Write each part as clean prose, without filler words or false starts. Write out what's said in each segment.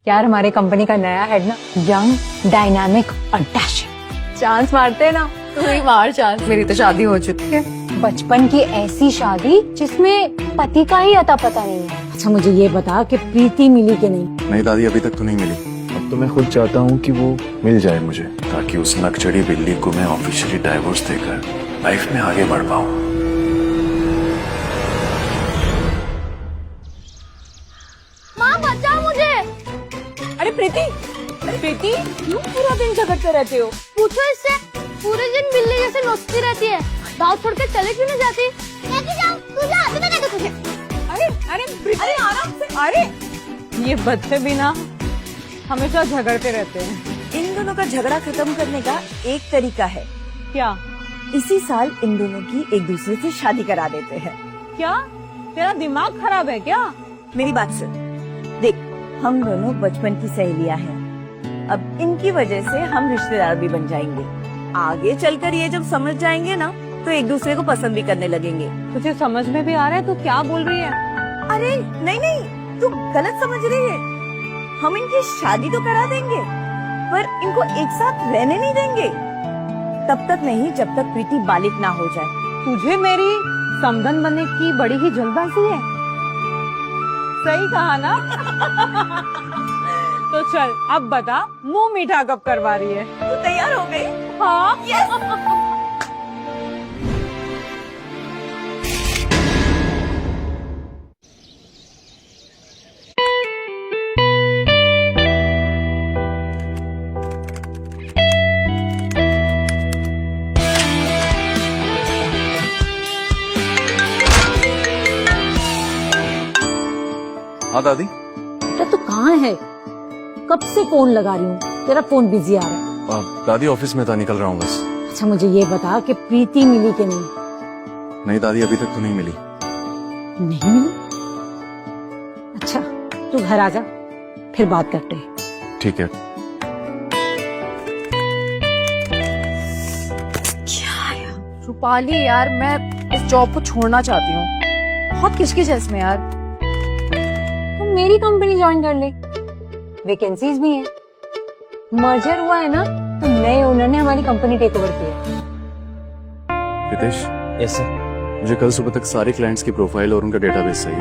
यार हमारे कंपनी का नया हेड ना यंग डायनामिक और डैशिंग। चांस मारते हैं ना, तू ही मार चांस। मेरी तो शादी हो चुकी है। बचपन की ऐसी शादी जिसमें पति का ही अता पता नहीं है। अच्छा मुझे ये बता कि प्रीति मिली कि नहीं? नहीं दादी, अभी तक तो नहीं मिली। अब तो मैं खुद चाहता हूँ कि वो मिल जाए मुझे, ताकि उस नकचड़ी बिल्ली को मैं ऑफिशियली डाइवोर्स देकर लाइफ में आगे बढ़ पाऊँ। माँ बचाओ मुझे। अरे प्रीति, प्रीति क्यों पूरा दिन झगड़ते रहते हो? पूछो इससे, पूरे दिन बिल्ली जैसे नोचती रहती है। गाँव छोड़ के चले क्यों नहीं जाती? मैं भी जाऊँ, तू जा, मैं बता दूँ तुझे। अरे अरे अरे आराम से। अरे ये बच्चे भी ना हमेशा झगड़ते रहते हैं। इन दोनों का झगड़ा खत्म करने का एक तरीका है। क्या? इसी साल इन दोनों की एक दूसरे से शादी करा देते हैं। क्या तेरा दिमाग खराब है क्या? मेरी बात सुन, देख हम दोनों बचपन की सहेलियां हैं। अब इनकी वजह से हम रिश्तेदार भी बन जाएंगे। आगे चलकर ये जब समझ जाएंगे ना, तो एक दूसरे को पसंद भी करने लगेंगे। तुझे समझ में भी आ रहा है तू क्या बोल रही है? अरे नहीं नहीं, तू गलत समझ रही है। हम इनकी शादी तो करा देंगे, पर इनको एक साथ रहने नहीं देंगे। तब तक नहीं जब तक प्रीति बालिग ना हो जाए। तुझे मेरी समधन बनने की बड़ी ही जल्दबाजी है। सही कहा ना? तो चल अब बता, मुंह मीठा कब करवा रही है? तू तैयार हो गई? हाँ। हाँ दादी। बेटा तू कहाँ है? कब से फोन लगा रही हूँ, तेरा फोन बिजी आ रहा है। दादी ऑफिस में था, निकल रहा हूँ बस। अच्छा मुझे ये बता कि प्रीति मिली कि नहीं? नहीं दादी, अभी तक तो नहीं मिली। नहीं मिली? अच्छा तू घर आ जा, फिर बात करते हैं। ठीक है। रूपाली यार, मैं इस जॉब को छोड़ना चाहती हूँ। बहुत किचकिच है इसमें यार। तुम मेरी कंपनी ज्वाइन कर ले, वैकेंसीज भी हैं। मर्जर हुआ है ना, तो नए ओनर ने हमारी कंपनी टेक ओवर की है। Ritesh, yes sir. मुझे कल सुबह तक सारे क्लाइंट्स की प्रोफाइल और उनका डेटाबेस चाहिए।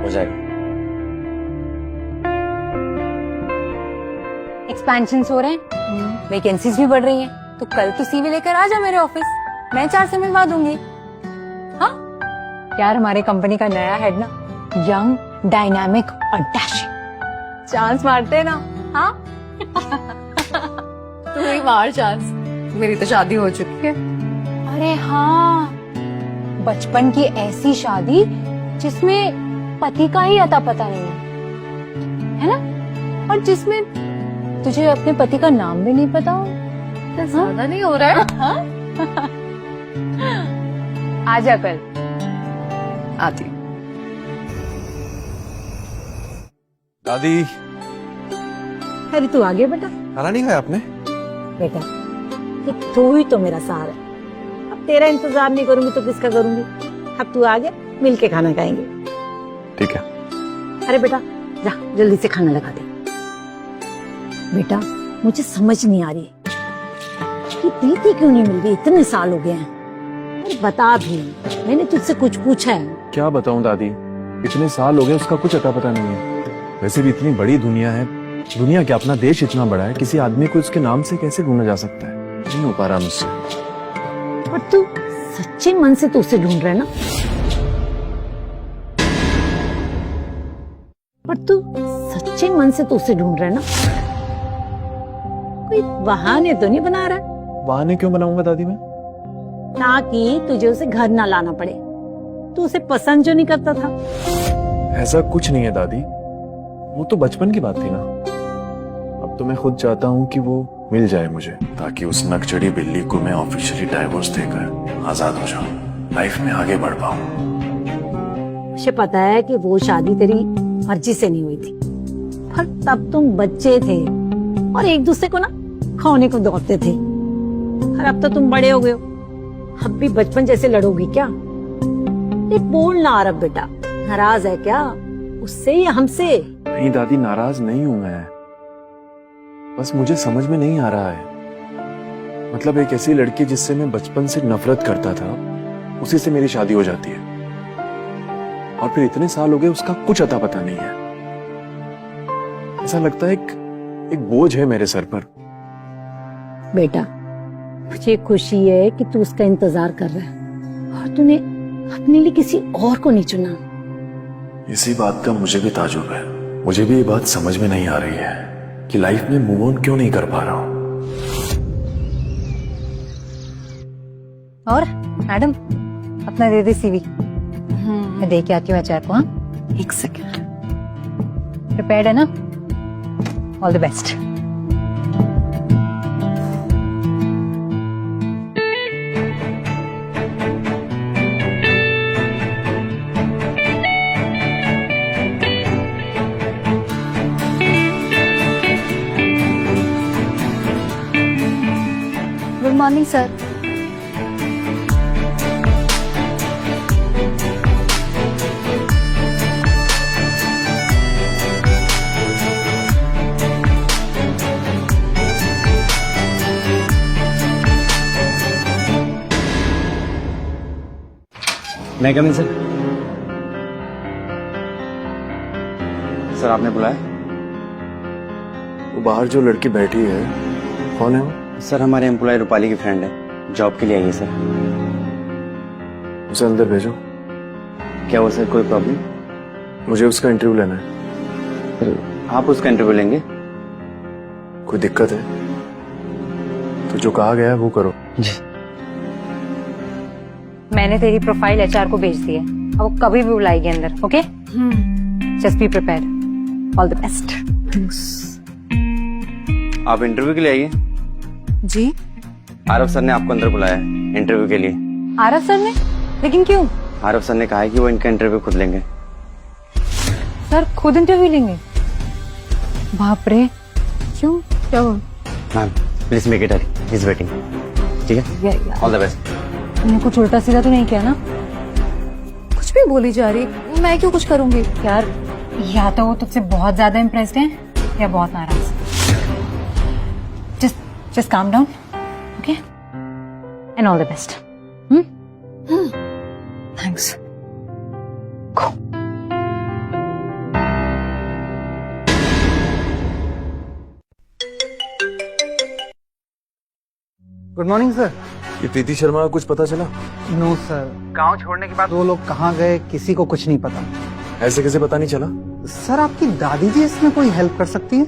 हो जाएगा। एक्सपेंशंस हो रहे हैं, वैकेंसीज भी बढ़ रही हैं, तो कल तू सीवी लेकर आ जा मेरे ऑफिस, मैं 4 से मिलवा दूंगी। हाँ यार हमारे कंपनी का नया हेड ना यंग डायनामिक और डैशिंग। चांस मारते हैं ना? हाँ। तू ही मार चांस। मेरी तो शादी हो चुकी है। अरे हाँ, बचपन की ऐसी शादी जिसमें पति का ही अता पता नहीं है ना, और जिसमें तुझे अपने पति का नाम भी नहीं पता हो। तो ज्यादा नहीं हो रहा है? हाँ? आजा कल। आती हूँ। दादी, अरे तू आ गया बेटा। खाना नहीं खाया आपने? बेटा ये तू ही तो मेरा सहारा है। अब तेरा इंतजार नहीं करूंगी तो किसका करूंगी? अब तू आ गया, मिल के खाना खाएंगे। ठीक है। अरे बेटा जा जल्दी से खाना लगा दे। बेटा मुझे समझ नहीं आ रही कि प्रीति क्यों नहीं मिल रही, इतने साल हो गए हैं। अरे बता भी, मैंने तुझसे कुछ पूछा है? क्या बताऊं दादी, इतने साल हो गए, उसका कुछ अता पता नहीं है। वैसे भी इतनी बड़ी दुनिया है, दुनिया क्या अपना देश इतना बड़ा है, किसी आदमी को उसके नाम से कैसे ढूंढा जा सकता है? नहीं हो पा रहा मुझसे। और तू सच्चे मन से तो उसे ढूंढ रहा है ना? पर तू सच्चे मन से तो उसे ढूंढ रहा है ना? कोई बहाने तो नहीं बना रहा? बहाने क्यों बनाऊंगा दादी मैं? ताकि तुझे उसे घर ना लाना पड़े। तू उसे पसंद जो नहीं करता था। ऐसा कुछ नहीं है दादी, वो तो बचपन की बात थी ना। अब तो मैं खुद चाहता हूँ कि वो मिल जाए मुझे, ताकि उस नकचड़ी बिल्ली को मैं ऑफिशियली डाइवोर्स देकर आजाद हो जाऊं, लाइफ में आगे बढ़ पाऊं। मुझे पता है कि वो शादी तेरी मर्जी से नहीं हुई थी, पर तब तुम बच्चे थे और एक दूसरे को ना खोने को दौड़ते थे। और अब तो तुम बड़े हो गए हो, अब भी बचपन जैसे लड़ोगी क्या? ये बोल ना आरब बेटा, नाराज है क्या उससे या हमसे? नहीं दादी, नाराज नहीं हूं मैं, बस मुझे समझ में नहीं आ रहा है। मतलब एक ऐसी लड़की जिससे मैं बचपन से नफरत करता था, उसी से मेरी शादी हो जाती है और फिर इतने साल हो गए उसका कुछ अता पता नहीं है। ऐसा लगता है एक बोझ है मेरे सर पर। बेटा, मुझे खुशी है कि तू उसका इंतजार कर रहा है और तूने अपने लिए किसी और को नहीं चुना। इसी बात का मुझे भी ताजुब है। मुझे भी ये बात समझ में नहीं आ रही है कि लाइफ में मूव ऑन क्यों नहीं कर पा रहा हूं। और मैडम, अपना दे दे सीवी, मैं दे के आती हूँ एचआर को। हाँ, एक सेकंड। प्रिपेयर्ड है ना? All the best. Good morning sir. मैं कम इन सर। सर आपने बुलाया? वो बाहर जो लड़की बैठी है, कौन है वो? सर हमारे एम्प्लॉय रूपाली की फ्रेंड है, जॉब के लिए आई है सर। उसे अंदर भेजो। क्या हुआ सर, कोई प्रॉब्लम? मुझे उसका इंटरव्यू लेना है। सर आप उसका इंटरव्यू लेंगे? कोई दिक्कत है तो जो कहा गया है वो करो। जी। मैंने तेरी प्रोफाइल एचआर को भेज दी है, अब वो कभी भी बुलाएगी अंदर। Okay, just be prepared. All the best. आप इंटरव्यू के लिए आइए। जी, आरव सर ने आपको अंदर बुलाया है इंटरव्यू के लिए। आरव सर ने? लेकिन क्यों? आरव सर ने कहा है कि वो इनका इंटरव्यू खुद लेंगे। सर खुद इंटरव्यू लेंगे? बाप रे, क्यों? क्या हुआ? Ma'am please make it Hari, he is waiting. ठीक है, ऑल द बेस्ट। तुमने कुछ उल्टा सीधा तो नहीं किया ना? कुछ भी बोली जा रही, मैं क्यों कुछ करूंगी? यार, या तो वो तुझसे बहुत ज्यादा इम्प्रेस्ड है या बहुत नाराज। Just calm down, okay? And all the best. Thanks. Good morning sir. ये प्रीति शर्मा का कुछ पता चला? नो सर, गांव छोड़ने के बाद वो लोग कहाँ गए किसी को कुछ नहीं पता। ऐसे कैसे पता नहीं चला? सर आपकी दादी जी इसमें कोई हेल्प कर सकती है,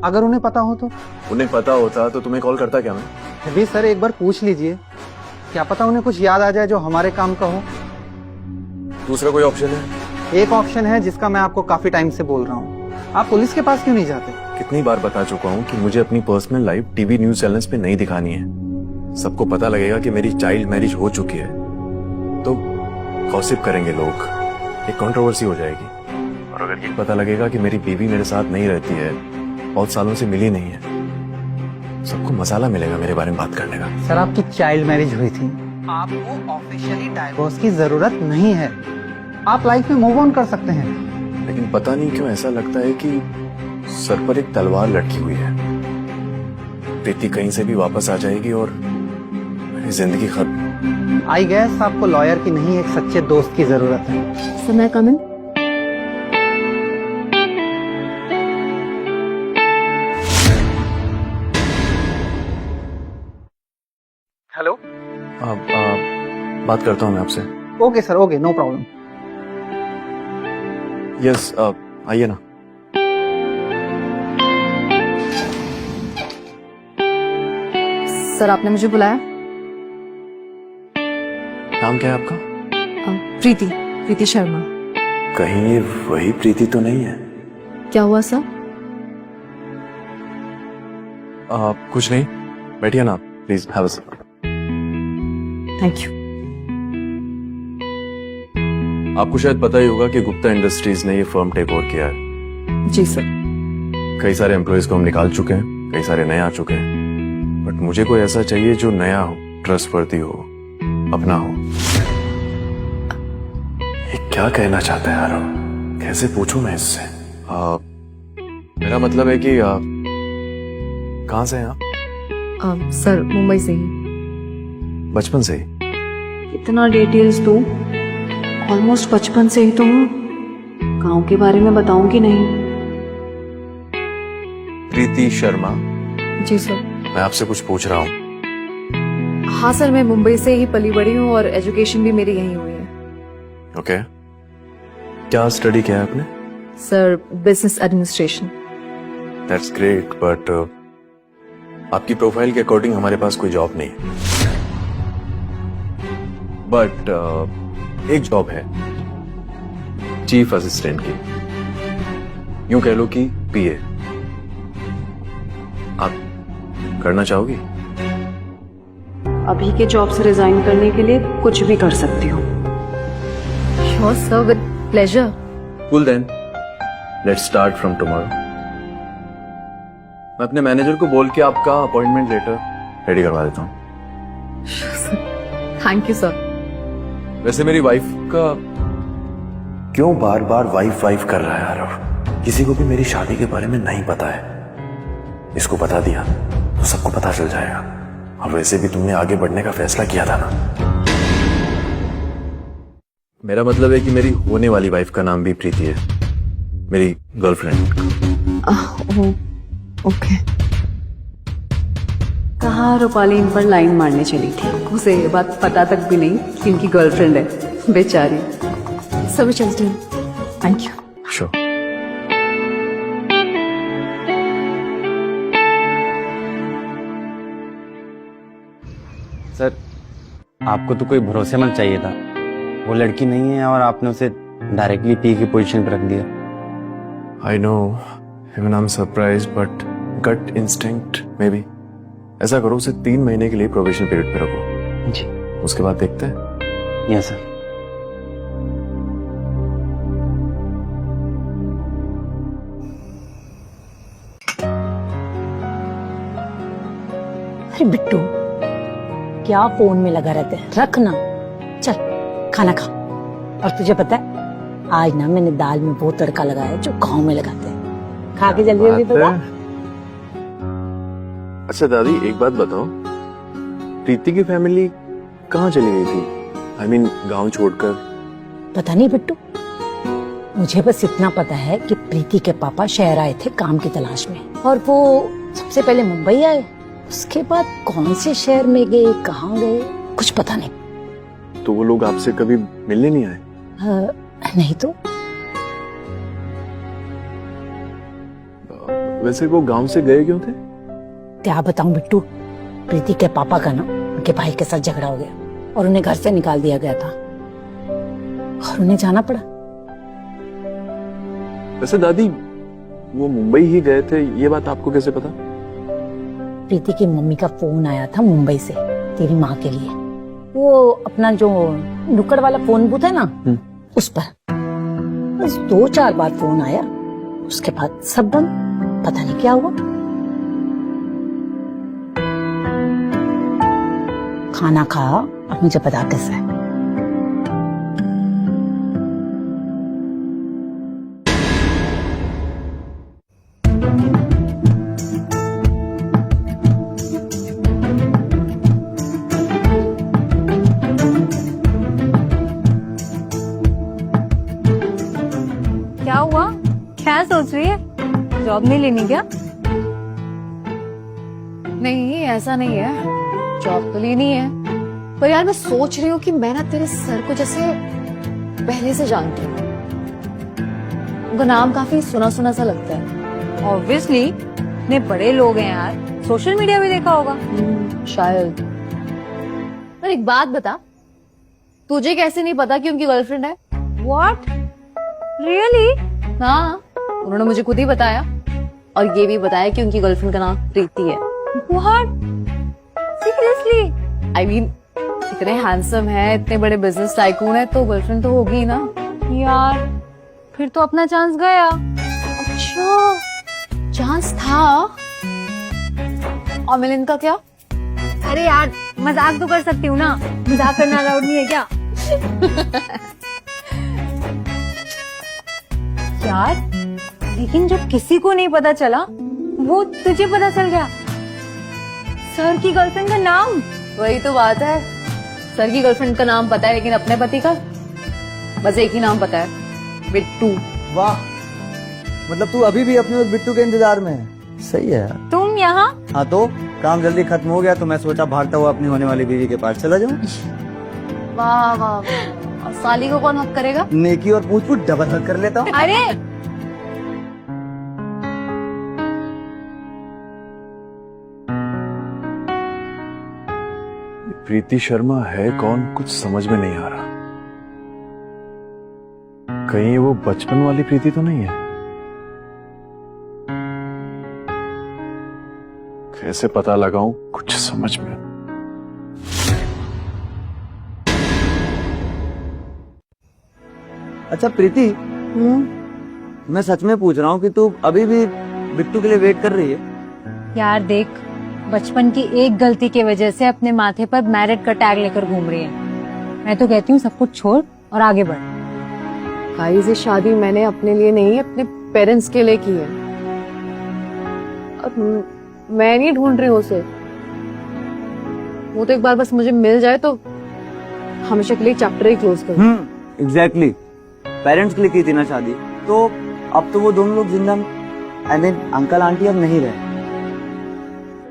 अगर उन्हें पता हो तो। उन्हें पता होता तो तुम्हें कॉल करता क्या मैं? फिर भी सर एक बार पूछ लीजिए, क्या पता उन्हें कुछ याद आ जाए जो हमारे काम का हो। दूसरा कोई ऑप्शन है? एक ऑप्शन है जिसका मैं आपको काफी टाइम से बोल रहा हूँ, आप पुलिस के पास क्यों नहीं जाते? कितनी बार बता चुका हूँ कि मुझे अपनी personal life TV news channels पे नहीं दिखानी है। सबको पता लगेगा कि मेरी चाइल्ड मैरिज हो चुकी है तो गॉसिप करेंगे लोग, एक कंट्रोवर्सी हो जाएगी। और अगर ये पता लगेगा कि मेरी बीवी मेरे साथ नहीं रहती है, बहुत सालों से मिली नहीं है, सबको मसाला मिलेगा मेरे बारे में बात करने का। सर आपकी चाइल्ड मैरिज हुई थी, आपको ऑफिशियली डाइवोर्स की जरूरत नहीं है, आप लाइफ में मूव ऑन कर सकते हैं। लेकिन पता नहीं क्यों ऐसा लगता है कि सर पर एक तलवार लटकी हुई है। प्रीति कहीं से भी वापस आ जाएगी और मेरी जिंदगी खत्म। आई गेस आपको लॉयर की नहीं, एक सच्चे दोस्त की जरूरत है। सर मैं कम इन? हेलो। बात करता हूँ मैं आपसे। Okay sir, okay, no problem. Yes, आइए ना। सर आपने मुझे बुलाया? नाम क्या है आपका? प्रीति शर्मा। कहीं ये वही प्रीति तो नहीं है? क्या हुआ सर? कुछ नहीं, बैठिए ना please, have a seat. Thank you. आपको शायद पता ही होगा कि गुप्ता इंडस्ट्रीज ने ये फर्म टेक ओवर किया है। जी सर। कई सारे एम्प्लॉयज को हम निकाल चुके हैं, कई सारे नए आ चुके हैं, बट मुझे कोई ऐसा चाहिए जो नया हो, ट्रस्टवर्दी हो, अपना हो। ये क्या कहना चाहता है आरव? कैसे पूछूं मैं इससे? मेरा मतलब है कि कहाँ से हैं आप? सर मुंबई से ही। बचपन से ही? इतना डिटेल्स दूं? ऑलमोस्ट बचपन से ही तो हूँ। गाँव के बारे में बताऊं कि नहीं? प्रीति शर्मा, जी सर। मैं आपसे कुछ पूछ रहा हूँ। हाँ सर, मैं मुंबई से ही पली बड़ी हूँ और एजुकेशन भी मेरी यहीं हुई है। ओके, क्या स्टडी किया है आपने? Sir business administration. That's great, but आपकी प्रोफाइल के अकॉर्डिंग हमारे पास कोई जॉब नहीं है। बट एक जॉब है, चीफ असिस्टेंट की, यूं कह लो कि पीए। आप करना चाहोगी? अभी के जॉब से रिजाइन करने के लिए कुछ भी कर सकती हूँ। Sure sir, with pleasure. Cool then, let's start from tomorrow. मैं अपने मैनेजर को बोल के आपका अपॉइंटमेंट लेटर रेडी करवा देता हूँ। Thank you sir. वैसे मेरी वाइफ का क्यों बार बार वाइफ वाइफ कर रहा है आरव? किसी को भी मेरी शादी के बारे में नहीं पता है। इसको बता दिया तो सबको पता चल जाएगा। और वैसे भी तुमने आगे बढ़ने का फैसला किया था ना। मेरा मतलब है कि मेरी होने वाली वाइफ का नाम भी प्रीति है, मेरी गर्लफ्रेंड। ओके। कहाँ रूपाली इन पर लाइन मारने चली थी, उसे ये बात पता तक भी नहीं कि इनकी गर्लफ्रेंड है, बेचारी। सब चलती हूँ। Thank you. श्योर। सर, आपको तो कोई भरोसेमंद चाहिए था। वो लड़की नहीं है और आपने उसे डायरेक्टली पी की पोजीशन पर रख दिया। I know, even I am surprise, but gut instinct maybe. ऐसा करो, उसे 3 महीने के लिए प्रोबेशन पीरियड पे रखो। जी। उसके बाद देखते हैं। Yes sir. अरे बिट्टू, क्या फोन में लगा रहता है? रख ना, चल खाना खा। और तुझे पता है, आज ना मैंने दाल में वो तड़का लगाया जो गाँव में लगाते हैं। खा के जल्दी जल्दी तो खा। अच्छा दादी, एक बात बताओ, प्रीति की फैमिली कहाँ चली गई थी? आई मीन गांव छोड़कर। पता नहीं बिट्टू, मुझे बस इतना पता है कि प्रीति के पापा शहर आए थे काम की तलाश में, और वो सबसे पहले मुंबई आए, उसके बाद कौन से शहर में गए, कहाँ गए, कुछ पता नहीं। तो वो लोग आपसे कभी मिलने नहीं आए? नहीं तो। वैसे वो गांव से गए क्यों थे? क्या बताऊं बिट्टू, प्रीति के पापा का ना उनके भाई के साथ झगड़ा हो गया और उन्हें घर से निकाल दिया गया था और उन्हें जाना पड़ा। वैसे दादी, वो मुंबई ही गए थे, ये बात आपको कैसे पता? प्रीति की मम्मी का फोन आया था मुंबई से तेरी माँ के लिए। वो अपना जो नुक्कड़ वाला फोन बूथ है ना, उस पर बस 2-4 बार फोन आया, उसके बाद सब बंद। पता नहीं क्या हुआ। खाना खा और मुझे बता कैसा है। क्या हुआ? क्या सोच रही है? जॉब नहीं लेनी क्या? नहीं, ऐसा नहीं है, जॉब तो लेनी है, पर यार मैं सोच रही हूँ कि मैं ना तेरे सर को जैसे पहले से जानती हूँ। उनका नाम काफी सुना सुना सा लगता है। ऑब्वियसली, इतने बड़े लोग हैं यार, सोशल मीडिया भी देखा होगा। शायद। पर एक बात बता, तुझे कैसे नहीं पता कि उनकी गर्लफ्रेंड है? व्हाट? रियली? हाँ, उन्होंने मुझे खुद ही बताया, और ये भी बताया कि उनकी गर्लफ्रेंड का नाम प्रीति है। व्हाट? सीरियसली? आई मीन, इतने हैंडसम है, इतने बड़े बिजनेस टाइकून है, तो गर्लफ्रेंड तो होगी ही ना। यार, फिर तो अपना चांस गया। अच्छा, चांस था। और मिलन का क्या? अरे यार, मजाक तो कर सकती हूँ ना, मजाक करना अलाउड नहीं है क्या? यार, लेकिन जब किसी को नहीं पता चला वो तुझे पता चल गया। सर की गर्लफ्रेंड का नाम। वही तो बात है, सर की गर्लफ्रेंड का नाम पता है लेकिन अपने पति का बस एक ही नाम पता है, बिट्टू। वाह, मतलब तू अभी भी अपने उस बिट्टू के इंतजार में है। सही है यार। तुम यहाँ? हाँ तो काम जल्दी खत्म हो गया तो मैं सोचा भागता हुआ अपनी होने वाली बीवी के पास चला जाऊं। वाह वाह वाह। और साली को कौन हक करेगा? नेकी और पूछ पूछ डबल हक कर लेता हूँ। अरे प्रीति शर्मा है कौन, कुछ समझ में नहीं आ रहा। कहीं वो बचपन वाली प्रीति तो नहीं है? कैसे पता लगाऊं, कुछ समझ में। अच्छा प्रीति, मैं सच में पूछ रहा हूँ कि तू अभी भी बिट्टू के लिए वेट कर रही है? यार देख, बचपन की एक गलती की वजह से अपने माथे पर मैरिड का टैग लेकर घूम रही है। मैं तो कहती हूँ सब कुछ छोड़ और आगे बढ़। गाइस, ये शादी मैंने अपने लिए नहीं अपने पेरेंट्स के लिए की है। अब मैं नहीं ढूंढ रही हूँ उसे, वो तो एक बार बस मुझे मिल जाए तो हमेशा के लिए चैप्टर ही क्लोज कर। एग्जैक्टली। पेरेंट्स के लिए की थी ना शादी, तो अब तो वो दोनों लोग जिंदा, आई मीन अंकल आंटी अब नहीं रहे,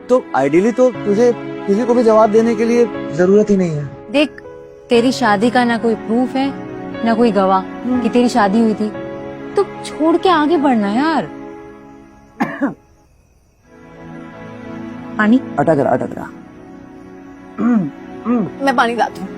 तो आइडियली तो तुझे किसी को भी जवाब देने के लिए जरूरत ही नहीं है। देख, तेरी शादी का ना कोई प्रूफ है ना कोई गवाह कि तेरी शादी हुई थी, तो छोड़ के आगे बढ़ना यार। पानी अटक रहा। मैं पानी लाती हूँ।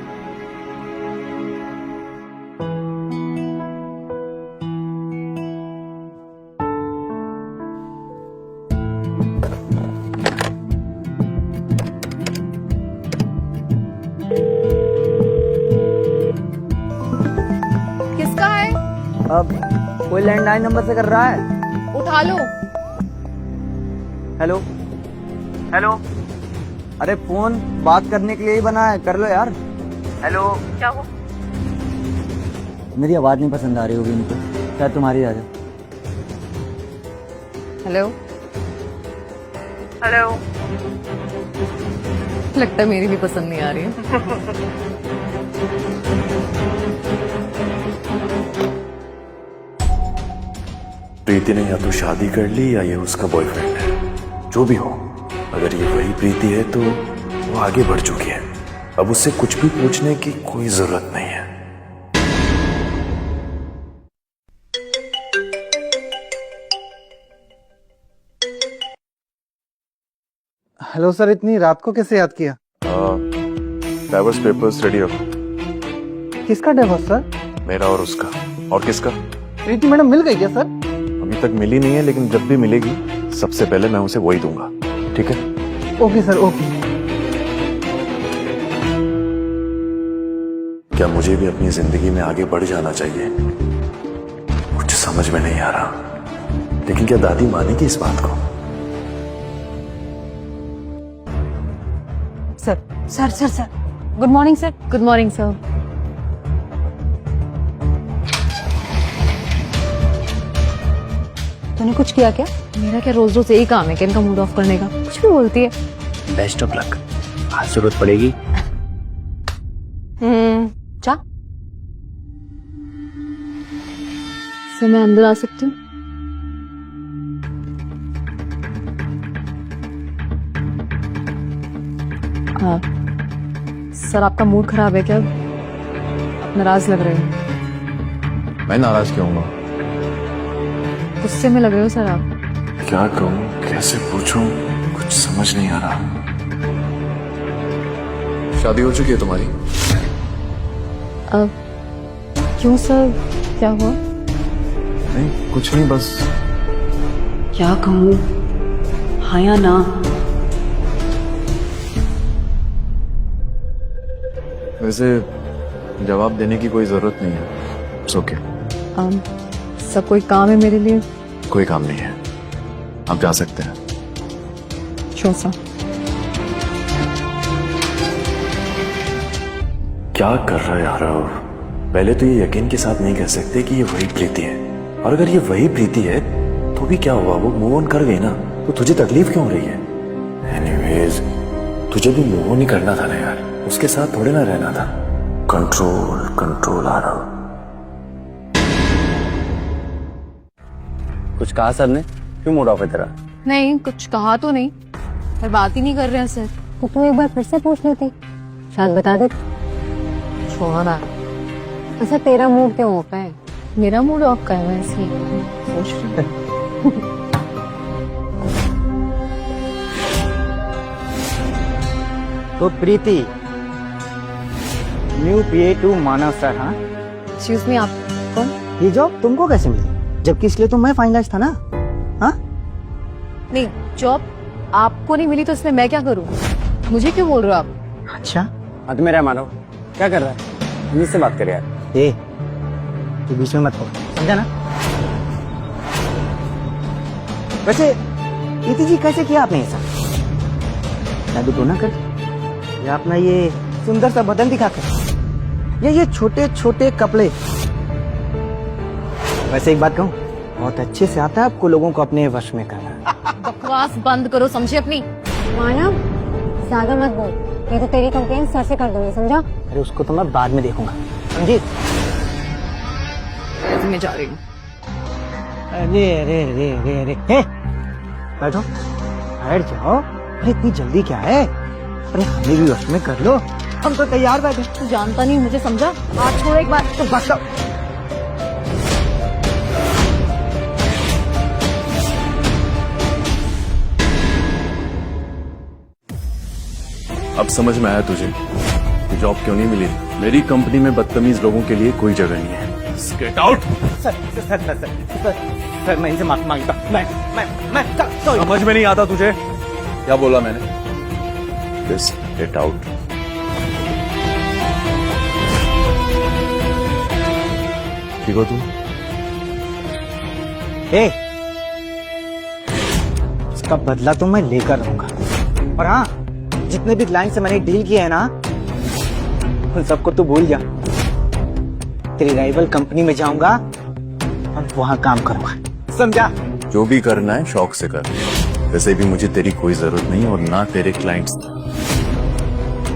किसका है? अब कोई लैंडलाइन नंबर से कर रहा है। उठा लो। हेलो हेलो, अरे फोन बात करने के लिए ही बना है, कर लो यार। हेलो, क्या हुआ? मेरी आवाज नहीं पसंद आ रही होगी इनको, शायद तुम्हारी आ जाए। हेलो हेलो, लगता है मेरी भी पसंद नहीं आ रही है। प्रीति ने या तो शादी कर ली या ये उसका बॉयफ्रेंड है। जो भी हो, अगर ये वही प्रीति है तो वो आगे बढ़ चुकी है। अब उससे कुछ भी पूछने की कोई जरूरत नहीं है। हेलो सर, इतनी रात को कैसे याद किया? डाइवोर्स पेपर्स रेडी रखो। किसका डिवोर्स सर? मेरा और उसका। और किसका? प्रीति मैडम मिल गई क्या सर? अभी तक मिली नहीं है, लेकिन जब भी मिलेगी सबसे पहले मैं उसे वही दूंगा। ठीक है? Okay sir, okay. क्या मुझे भी अपनी जिंदगी में आगे बढ़ जाना चाहिए? कुछ समझ में नहीं आ रहा, लेकिन क्या दादी मानेगी इस बात को? Sir good morning sir. Good morning sir. तूने कुछ किया क्या? मेरा क्या रोज रोज यही काम है कि इनका मूड ऑफ करने का, कुछ भी बोलती है। बेस्ट ऑफ लक, आज जरूरत पड़ेगी। जा। सर मैं अंदर आ सकती हूँ? हाँ सर, आपका मूड खराब है क्या? आप नाराज लग रहे हो। मैं नाराज क्यों हूँ? गुस्से में लग रहे हो सर आप। क्या कहूँ, कैसे पूछूं, कुछ समझ नहीं आ रहा। शादी हो चुकी है तुम्हारी? अब क्यों सर, क्या हुआ? नहीं, कुछ नहीं, बस क्या कहूँ, हाँ या ना? वैसे जवाब देने की कोई जरूरत नहीं है। It's okay. सब कोई काम है मेरे लिए? कोई काम नहीं है, आप जा सकते हैं। Sure sir. क्या कर रहा है यार? पहले तो ये यकीन के साथ नहीं कह सकते कि ये वही प्रीति है, और अगर ये वही प्रीति है भी क्या हुआ, वो मूव ऑन कर गई ना, तो तुझे तकलीफ क्यों हो रही है? एनीवेज, तुझे भी मूव ऑन ही करना था ना यार, उसके साथ थोड़े ना रहना था। कंट्रोल कंट्रोल आ रहा। कुछ कहा सर ने? क्यों मूड ऑफ है तेरा? नहीं, कुछ कहा तो नहीं, पर बात ही नहीं कर रहे हैं सर। तो तू एक बार फिर से पूछ लेती, शायद बता दे। छोड़ा। अच्छा तेरा मूड क्यों ऑफ है? मेरा मूड ऑफ का है, मैं इसलिए सोच रही हूँ। तो Preeti, new PA to Manav sir. हाँ, एक्सक्यूज मी, आप कौन? ये जॉब तुमको कैसे मिली, जबकि इसलिए तो मैं फाइनलाइज था ना। हाँ, नहीं, जॉब आपको नहीं मिली तो इसमें मैं क्या करूँ? मुझे क्यों बोल रहे हो आप? अच्छा। हाँ तो मेरा मानो, क्या कर रहा है? मुझसे बात कर यार। ए, तू बीच में मत पड़, समझा ना? वैसे प्रीति जी, कैसे किया आपने ऐसा? जादू तो ना कर, या अपना ये सुंदर सा बदन दिखाकर, या ये छोटे छोटे कपड़े। वैसे एक बात कहूँ, बहुत अच्छे से आता है आपको लोगों को अपने वश में करना। बकवास बंद करो, समझे अपनी? मानव, ज्यादा मत बोल, ये तो तेरी कंप्लेन सर से कर दूंगी, समझा? अरे उसको तो मैं बाद में देखूंगा, समझी? मैं जा रही हूँ। अरे अरे अरे अरे अरे, हे, बैठो, बैठ जाओ। अरे इतनी जल्दी क्या है? अरे हमें भी वश में कर लो, हम तो तैयार बैठे। तू जानता नहीं मुझे, समझा? आज छोड़ एक बार तो बस करो। अब समझ में आया तुझे कि जॉब क्यों नहीं मिली। मेरी कंपनी में बदतमीज लोगों के लिए कोई जगह नहीं है। Get out. सर, मैं इनसे माफी मांगता। मैं समझ में नहीं आता तुझे क्या बोला मैंने? Just get out. ठीक हो तुम? ए, इसका बदला तो मैं लेकर रहूंगा। और हाँ, जितने भी क्लाइंट से मैंने डील किया है ना, उन सबको तू भूल जा। तेरी राइवल कंपनी में जाऊंगा और वहां काम करूंगा, समझा? जो भी करना है शौक से कर। वैसे भी मुझे तेरी कोई जरूरत नहीं और ना तेरे क्लाइंट्स।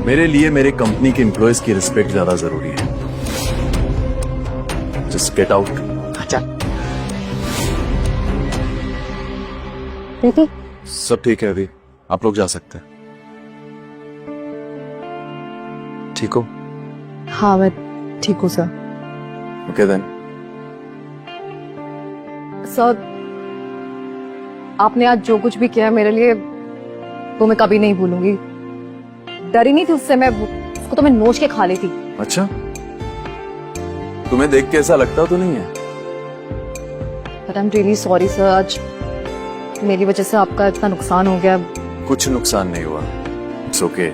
मेरे लिए मेरे कंपनी के एम्प्लॉयज की रिस्पेक्ट ज्यादा जरूरी है। Just get out. अच्छा, प्रीति, सब ठीक है, अभी आप लोग जा सकते हैं। ठीक हो? हाँ, मैं ठीक हूँ सर। Okay then. सर, आपने आज जो कुछ भी किया मेरे लिए, वो मैं कभी नहीं भूलूंगी। डरी नहीं थी उससे, मैं उसको तो मैं नोच के खा ली थी। अच्छा, तुम्हें देख के ऐसा लगता तो नहीं है? But I am really sorry sir, आज मेरी वजह से आपका इतना नुकसान हो गया। कुछ नुकसान नहीं हुआ, इट्स ओके।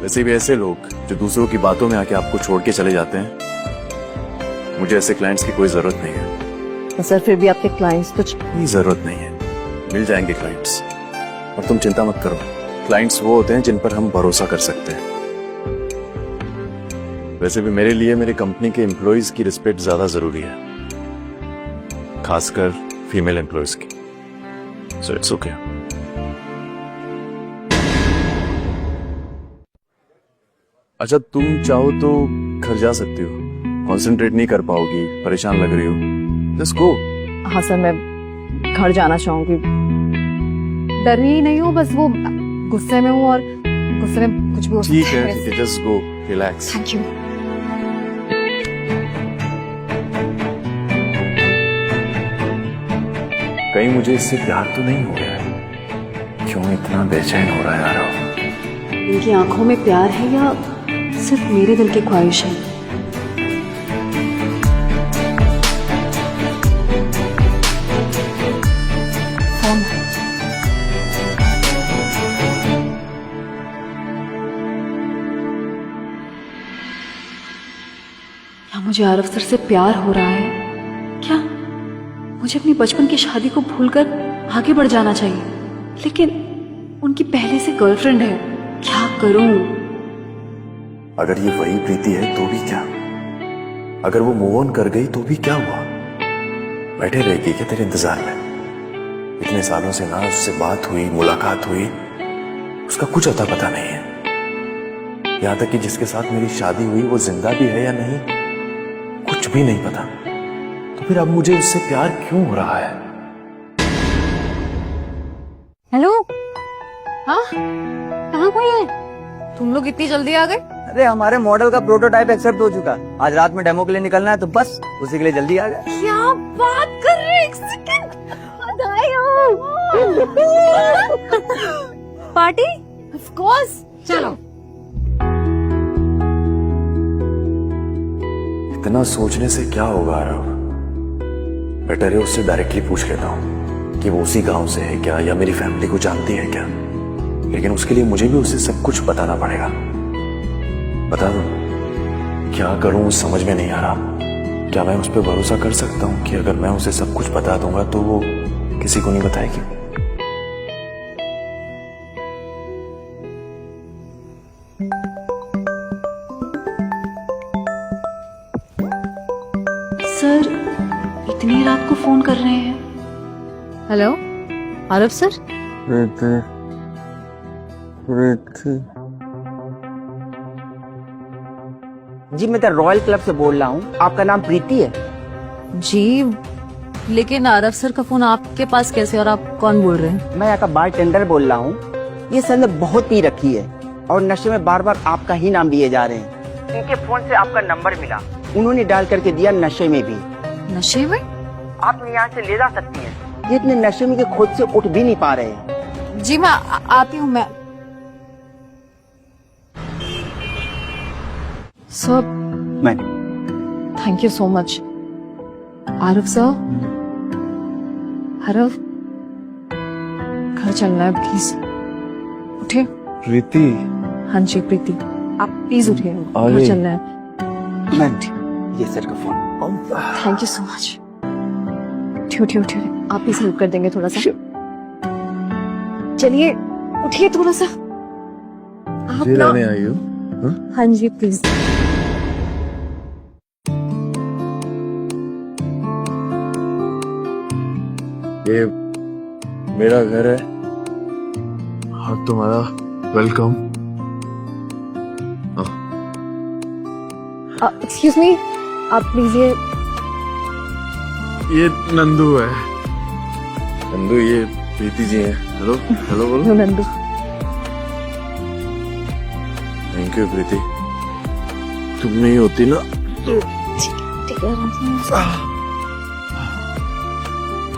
वैसे भी ऐसे लोग जो दूसरों की बातों में आके आपको छोड़ के चले जाते हैं, मुझे ऐसे क्लाइंट्स की कोई जरूरत नहीं है। तो सर फिर भी आपके क्लाइंट्स कुछ कोई जरूरत नहीं है, मिल जाएंगे क्लाइंट्स। और तुम चिंता मत करो, क्लाइंट्स वो होते हैं जिन पर हम भरोसा कर सकते हैं। वैसे भी मेरे लिए मेरे कंपनी के एम्प्लॉयज की रिस्पेक्ट ज्यादा जरूरी है, खासकर फीमेल एम्प्लॉयज की। So it's okay. अच्छा, तुम चाहो तो घर जा सकती हो, कंसंट्रेट नहीं कर पाओगी, परेशान लग रही हो। Just go. हाँ सर, मैं घर जाना चाहूंगी। डर रही नहीं हूँ, बस वो गुस्से में हूँ और गुस्से में कुछ भी हो सकता ठीक है, just go, relax. Thank you. कहीं मुझे इससे प्यार तो नहीं हो गया है? क्यों इतना बेचैन हो रहा है यार? इनकी आंखों में प्यार है या सिर्फ मेरे दिल की ख्वाहिश है? क्या मुझे आरव सर से प्यार हो रहा है? क्या मुझे अपनी बचपन की शादी को भूलकर आगे बढ़ जाना चाहिए? लेकिन उनकी पहले से गर्लफ्रेंड है, क्या करूं? अगर ये वही प्रीति है तो भी क्या? अगर वो मूव ऑन कर गई तो भी क्या हुआ? बैठे रहेगी क्या तेरे इंतजार में? इतने सालों से ना उससे बात हुई, मुलाकात हुई, उसका कुछ अता पता नहीं है। यहां तक कि जिसके साथ मेरी शादी हुई वो जिंदा भी है या नहीं, कुछ भी नहीं पता। तो फिर अब मुझे उससे प्यार क्यों हो रहा है? हेलो, हाँ, कहाँ कोई है? तुम लोग इतनी जल्दी आ गए? अरे हमारे मॉडल का प्रोटोटाइप एक्सेप्ट हो चुका। आज रात में डेमो के लिए निकलना है, तो बस उसी के लिए जल्दी आ गए। क्या बात कर रहे हो? एक सेकंड, बधाई हो। पार्टी? ऑफ कोर्स, चलो। इतना सोचने से क्या होगा आरव? बेटर है उससे डायरेक्टली पूछ लेता हूँ कि वो उसी गांव से है क्या, या मेरी फैमिली को जानती है क्या। लेकिन उसके लिए मुझे भी उसे सब कुछ बताना पड़ेगा। बता दो, क्या करूं समझ में नहीं आ रहा। क्या मैं उस पर भरोसा कर सकता हूं कि अगर मैं उसे सब कुछ बता दूंगा तो वो किसी को नहीं बताएगी? सर इतनी रात को फोन कर रहे हैं। Hello, Aarav sir. जी मैं तो रॉयल क्लब से बोल रहा हूँ। आपका नाम प्रीति है? जी, लेकिन आरव सर का फोन आपके पास कैसे और आप कौन बोल रहे हैं? मैं यहाँ का बार टेंडर बोल रहा हूँ। ये सर ने बहुत पी रखी है और नशे में बार बार आपका ही नाम लिए जा रहे हैं। इनके फोन से आपका नंबर मिला, उन्होंने डाल करके दिया नशे में भी। नशे में? आप यहाँ से ले जा सकती हैं। ये इतने नशे में कि खुद से उठ भी नहीं पा रहे हैं। जी मैं आती हूँ। मैं सर, मैं thank you so much. Aarav sir, Aarav, घर चलना है प्लीज। उठे। प्रीति, हाँ जी प्रीति, आप प्लीज उठिए, घर अरे। चलना है। मैं ये सर का phone. Thank you so much. उठिए उठिए उठिए, आप ही हेल्प कर देंगे थोड़ा सा। चलिए उठिए थोड़ा सा। आप मुझे ना, लाने आई हो? हाँ जी प्लीज। ये मेरा घर है और तुम्हारा वेलकम। एक्सक्यूज मी, आप प्लीज ये नंदू है। नंदू, ये प्रीति जी हैं। हेलो हेलो बोलो। नंदू। थैंक यू प्रीति, तुम नहीं होती ना। ठीक है, आराम से।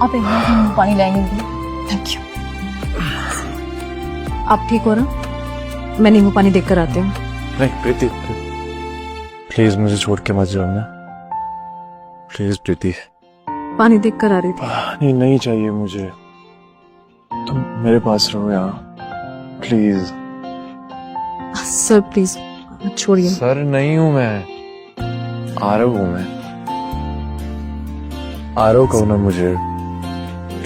आप एक बार नींबू पानी लाएंगे? Thank you. आप ठीक हो ना? मैं नींबू पानी देख कर आती हूँ। नहीं प्रीति, प्लीज मुझे छोड़ के मत जाओ ना। प्लीज प्रीति। पानी देख कर आ रही थी। पानी नहीं चाहिए मुझे, तुम मेरे पास रहो यहाँ प्लीज। सर प्लीज मत छोड़िए। सर नहीं हूँ मैं, आरव हूँ मैं। आरव कहो ना मुझे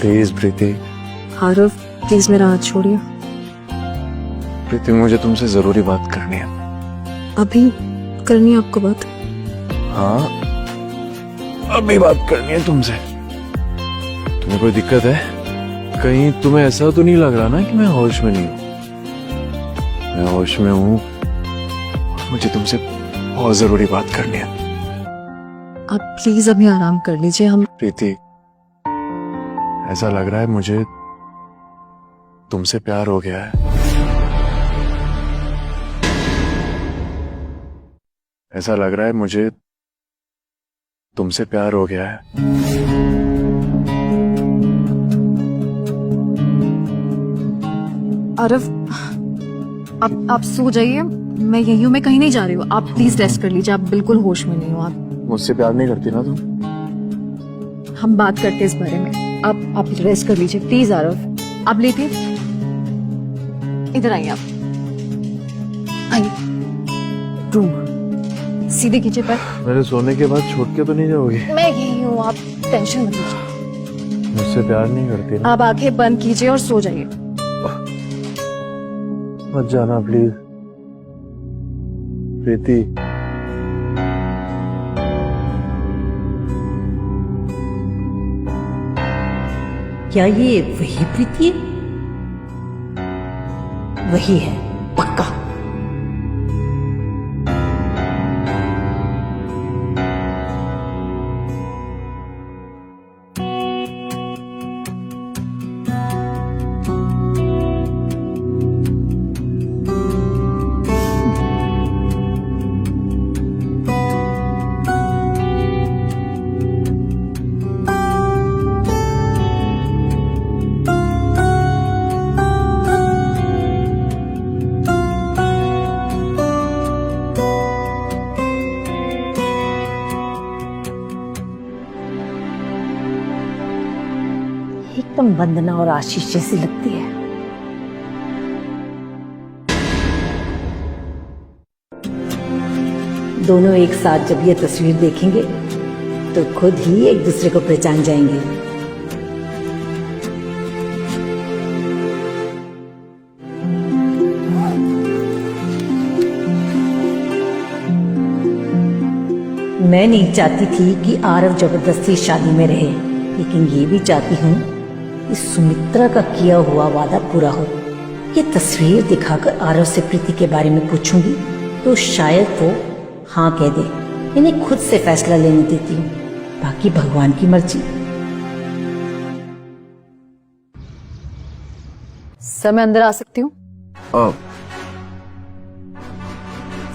प्लीज प्रीति। आरव प्लीज मेरा हाथ छोड़िए। प्रीति, मुझे तुमसे जरूरी बात करनी है। अभी करनी है आपको बात? हाँ, अभी बात करनी है तुमसे। तुम्हें कोई दिक्कत है? कहीं तुम्हें ऐसा तो नहीं लग रहा ना कि मैं होश में नहीं हूँ? मैं होश में हूँ। मुझे तुमसे बहुत जरूरी बात करनी है। आप प्लीज अभी आराम कर लीजिए। हम प्रीति, ऐसा लग रहा है मुझे तुमसे प्यार हो गया है। ऐसा लग रहा है मुझे तुमसे प्यार हो गया है। आरव, आप सो जाइए, मैं यही हूँ, मैं कहीं नहीं जा रही हूँ। आप प्लीज रेस्ट कर लीजिए, आप बिल्कुल होश में नहीं हो। आप, मुझसे प्यार नहीं करती ना तुम? हम बात करते हैं इस बारे में। आप रेस्ट कर लीजिए प्लीज। आरव, आप लेटिए, इधर आइए। आप आइए, रूम सीधे कीजिए पैर। मेरे सोने के बाद छोड़ के तो नहीं जाओगी? मैं यही हूँ, आप टेंशन मत लीजिए। मुझसे प्यार नहीं करती ना? आप आंखें बंद कीजिए और सो जाइए। मत जाना प्लीज प्रीति। क्या ये वही प्रीति है? वही है पक्का। एकदम वंदना और आशीष जैसी लगती है। दोनों एक साथ जब ये तस्वीर देखेंगे तो खुद ही एक दूसरे को पहचान जाएंगे। मैं नहीं चाहती थी कि आरव जबरदस्ती शादी में रहे, लेकिन ये भी चाहती हूँ कि सुमित्रा का किया हुआ वादा पूरा हो। ये तस्वीर दिखाकर आरव से प्रीति के बारे में पूछूंगी तो शायद वो हाँ कह दे। इन्हें खुद से फैसला लेने देती हूँ, बाकी भगवान की मर्जी। सर मैं अंदर आ सकती हूँ?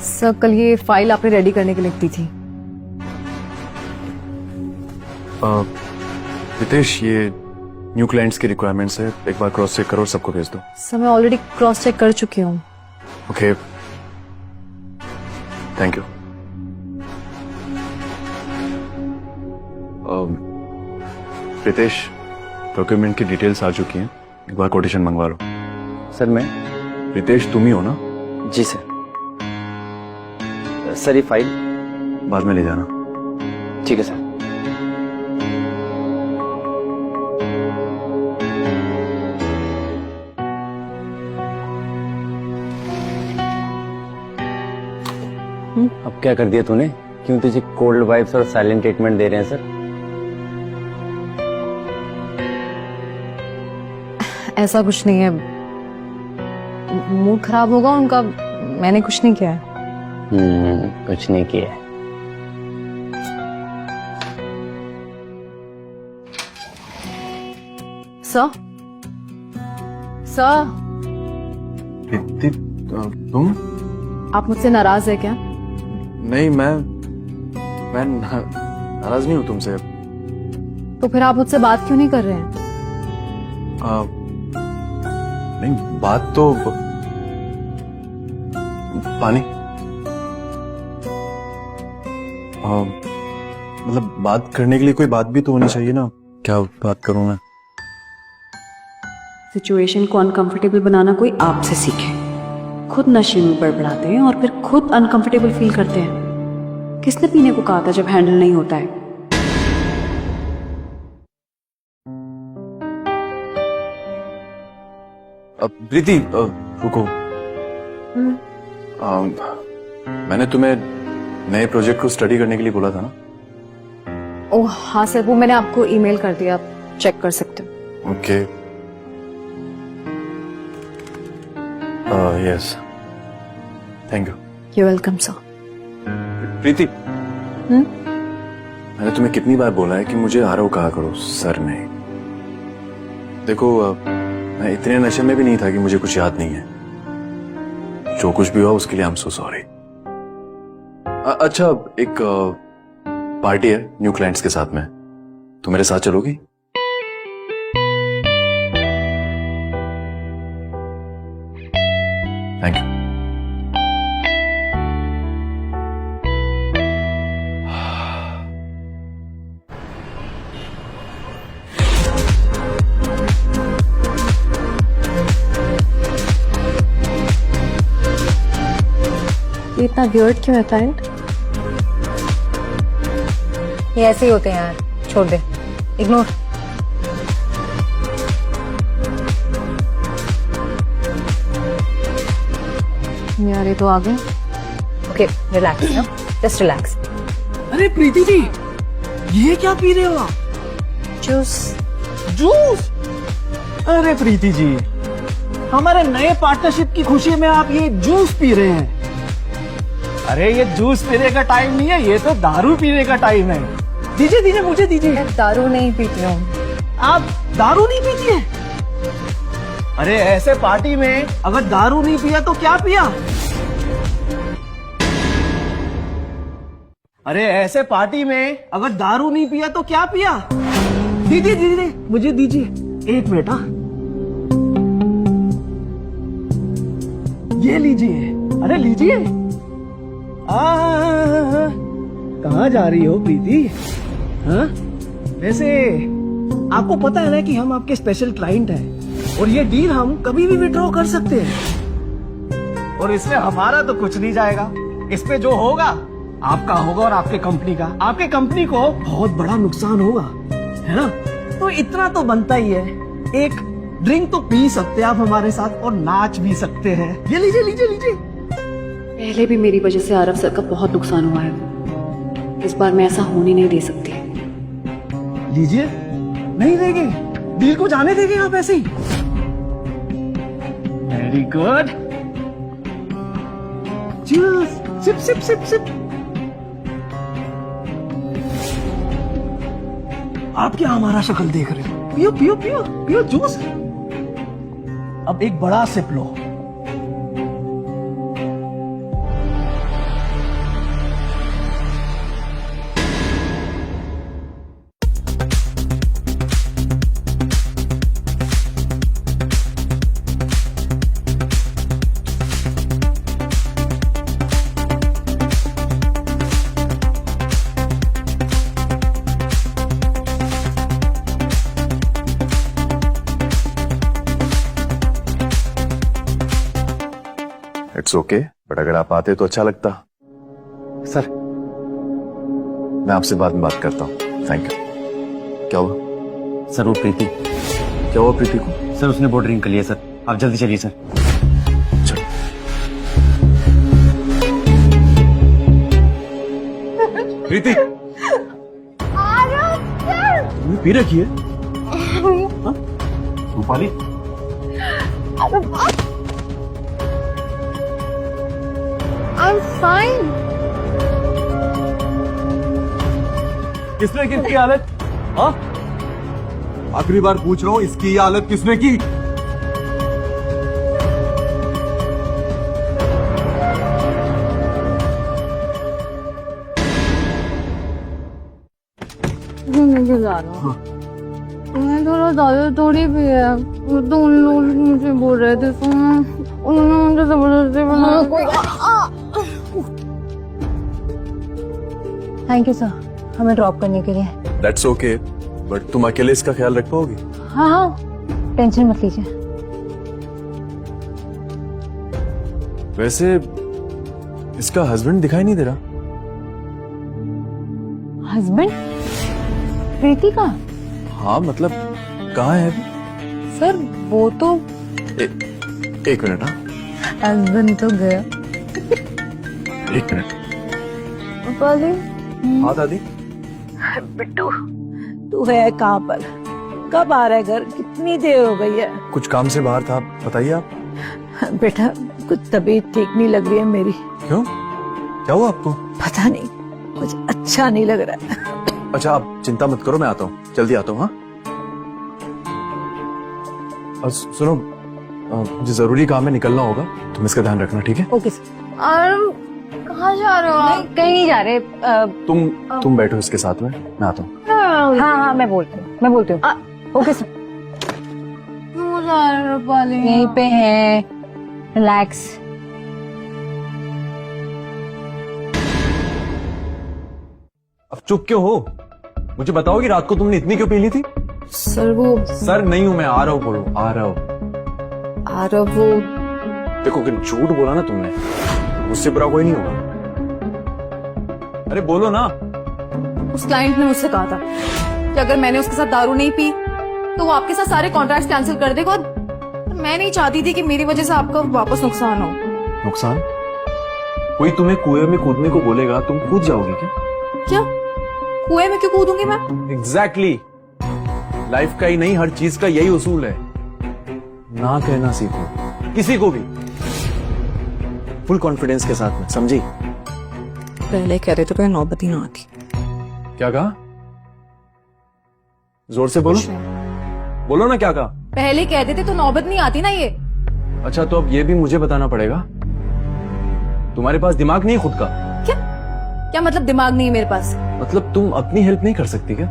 सर कल ये फाइल आपने रेडी करने के लिए दी थी। रितेश, ये न्यू क्लाइंट्स की रिक्वायरमेंट्स है, एक बार क्रॉस चेक करो और सबको भेज दो। सर मैं ऑलरेडी क्रॉस चेक कर चुकी हूँ। Okay, thank you. Ritesh, procurement की डिटेल्स आ चुकी हैं, एक बार कोटेशन मंगवा लो। सर मैं रितेश तुम ही हो ना? जी सर। सर ये फाइल बाद में ले जाना। ठीक है सर। अब क्या कर दिया तूने? क्यों तुझे कोल्ड वाइब्स और साइलेंट ट्रीटमेंट दे रहे हैं सर? ऐसा कुछ नहीं है, मूड खराब होगा उनका, मैंने कुछ नहीं किया है। कुछ नहीं किया है। सर सर प्रीति, तुम? आप मुझसे नाराज है क्या? नहीं, मैं नाराज नहीं हूँ तुमसे। तो फिर आप मुझसे बात क्यों नहीं कर रहे हैं? नहीं, बात तो पानी, मतलब बात करने के लिए कोई बात भी तो होनी चाहिए ना। क्या बात करूं मैं? सिचुएशन को अनकंफर्टेबल बनाना कोई आपसे सीखे। खुद नशे में बड़बड़ाते हैं और फिर खुद अनकंफर्टेबल फील करते हैं। किसने पीने को कहा था जब हैंडल नहीं होता है? प्रीति, रुको। मैंने तुम्हें नए प्रोजेक्ट को स्टडी करने के लिए बोला था ना? ओह हाँ सर, वो मैंने आपको ईमेल कर दिया, आप चेक कर सकते हो। Okay, yes, thank you. You welcome sir. Preeti, मैंने तुम्हें कितनी बार बोला है कि मुझे आरव कहा करो, सर नहीं। देखो, मैं इतने नशे में भी नहीं था कि मुझे कुछ याद नहीं है। जो कुछ भी हुआ उसके लिए आई एम सो सॉरी। अच्छा, एक पार्टी है न्यू क्लाइंट्स के साथ में, तो मेरे साथ चलोगी? Thank you. ये इतना वियर्ड क्यों है फ्रेंड? ये ऐसे ही होते हैं यार, छोड़ दे, इग्नोर। यार ये तो आ गए। ओके, रिलैक्स ना, जस्ट रिलैक्स। अरे प्रीति जी, ये क्या पी रहे हो आप? जूस। जूस? अरे प्रीति जी, हमारे नए पार्टनरशिप की खुशी में आप ये जूस पी रहे हैं। अरे ये जूस पीने का टाइम नहीं है, ये तो दारू पीने का टाइम है। दीजिए दीजिए, मुझे दीजिए। दारू नहीं पीती हूँ। आप दारू नहीं पीती है? अरे ऐसे पार्टी में अगर दारू नहीं पिया तो क्या पिया? अरे ऐसे पार्टी में अगर दारू नहीं पिया तो क्या पिया? दीजिए दीजिए, मुझे दीजिए। एक मिनट। ये लीजिए। अरे लीजिए। कहाँ जा रही हो प्रीति? हाँ? वैसे आपको पता है ना कि हम आपके स्पेशल क्लाइंट हैं और ये डील हम कभी भी विड्रॉ कर सकते हैं और इसमें हमारा तो कुछ नहीं जाएगा। इस पे जो होगा आपका होगा और आपके कंपनी का। आपके कंपनी को बहुत बड़ा नुकसान होगा, है ना? तो इतना तो बनता ही है। एक ड्रिंक तो पी सकते हैं आप हमारे साथ और नाच भी सकते हैं। ये लीजिए लीजिए लीजिए। पहले भी मेरी वजह से आरव सर का बहुत नुकसान हुआ है, इस बार मैं ऐसा होने नहीं दे सकती। लीजिए। नहीं देंगे, डील को जाने देंगे आप ऐसे ही? Very good. Cheers. Sip sip sip sip. आप क्या हमारा शक्ल देख रहे हो? पियो पियो पियो पियो जूस। अब एक बड़ा सिप लो। इट्स ओके, बट अगर आप आते तो अच्छा लगता। सर, मैं आपसे बाद में बात करता हूँ। Thank you. क्या हुआ? सर वो प्रीति, क्या हुआ प्रीति को? सर उसने बहुत ड्रिंक कर लिया सर, आप जल्दी चलिए सर। चल। प्रीति, तुमने पी रखी है? हाँ? Rupali, I'm fine. किसने की इसकी हालत? हाँ? आखिरी बार पूछ रहा हूँ, इसकी हालत किसने की? मुझे जा रहा हूँ। मैं थोड़ा ज्यादा थोड़ी भी है, वो तो उन लोग मुझे बोल रहे थे, तो उन्होंने मुझे जबरदस्ती बना। थैंक यू सर हमें ड्रॉप करने के लिए। दैट्स ओके, बट तुम अकेले इसका ख्याल रख पाओगी? हाँ हाँ, टेंशन मत लीजिए। वैसे इसका हस्बैंड दिखाई नहीं दे रहा। हस्बैंड? प्रीति का? हाँ मतलब कहाँ है अभी? सर वो तो एक मिनट। हाँ हस्बैंड तो गया। एक मिनट। पाली, हाँ दादी। बिट्टू, तू है कहाँ पर? कब आ रहा है घर? कितनी देर हो गई है? कुछ काम से बाहर था, बताइए आप। बेटा, कुछ तबीयत ठीक नहीं लग रही है मेरी। क्यों? क्या हुआ आपको? पता नहीं, कुछ अच्छा नहीं लग रहा है। अच्छा आप चिंता मत करो, मैं आता हूँ, जल्दी आता हूँ। हाँ सुनो, मुझे जरूरी काम है, निकलना होगा, तुम इसका ध्यान रखना, ठीक है? Okay sir. और कहाँ जा रहे हो आप? कहीं नहीं जा रहे। तुम बैठो इसके साथ में, मैं आता हूँ। हाँ हाँ मैं बोलती हूँ। Okay sir. क्यों जा रहे हो पाली? यहीं पे है, रिलैक्स। अब चुप क्यों हो? मुझे बताओगी रात को तुमने इतनी क्यों पी ली थी? सर वो सर नहीं हूं मैं, आ रहा हूँ, बोलो आ रहा हूँ। आरव वो देखो कि झूठ बोला ना तुमने, मुझसे बुरा कोई नहीं होगा। अरे बोलो ना। उस क्लाइंट ने मुझसे कहा था कि अगर मैंने उसके साथ दारू नहीं पी तो वो आपके साथ सारे कॉन्ट्रैक्ट्स कैंसिल कर देगा, और मैं नहीं चाहती थी कि मेरी वजह से आपका वापस नुकसान हो। नुकसान? कोई तुम्हें कुएं में कूदने को बोलेगा, तुम कूद जाओगी क्या? क्या? कुएं में क्यों कूदूंगी मैं? एग्जैक्टली। लाइफ का ही नहीं, हर चीज का यही उसूल है। ना कहना सीखो, किसी को भी, फुल कॉन्फिडेंस के साथ में, समझी? पहले कह रहे थे कोई नौबत ही ना आती। क्या कहा? जोर से बोलो, बोलो ना क्या कहा? पहले कह देते तो नौबत नहीं आती ना ये। अच्छा तो अब ये भी मुझे बताना पड़ेगा, तुम्हारे पास दिमाग नहीं है खुद का? क्या मतलब दिमाग नहीं है मेरे पास? मतलब तुम अपनी हेल्प नहीं कर सकती क्या?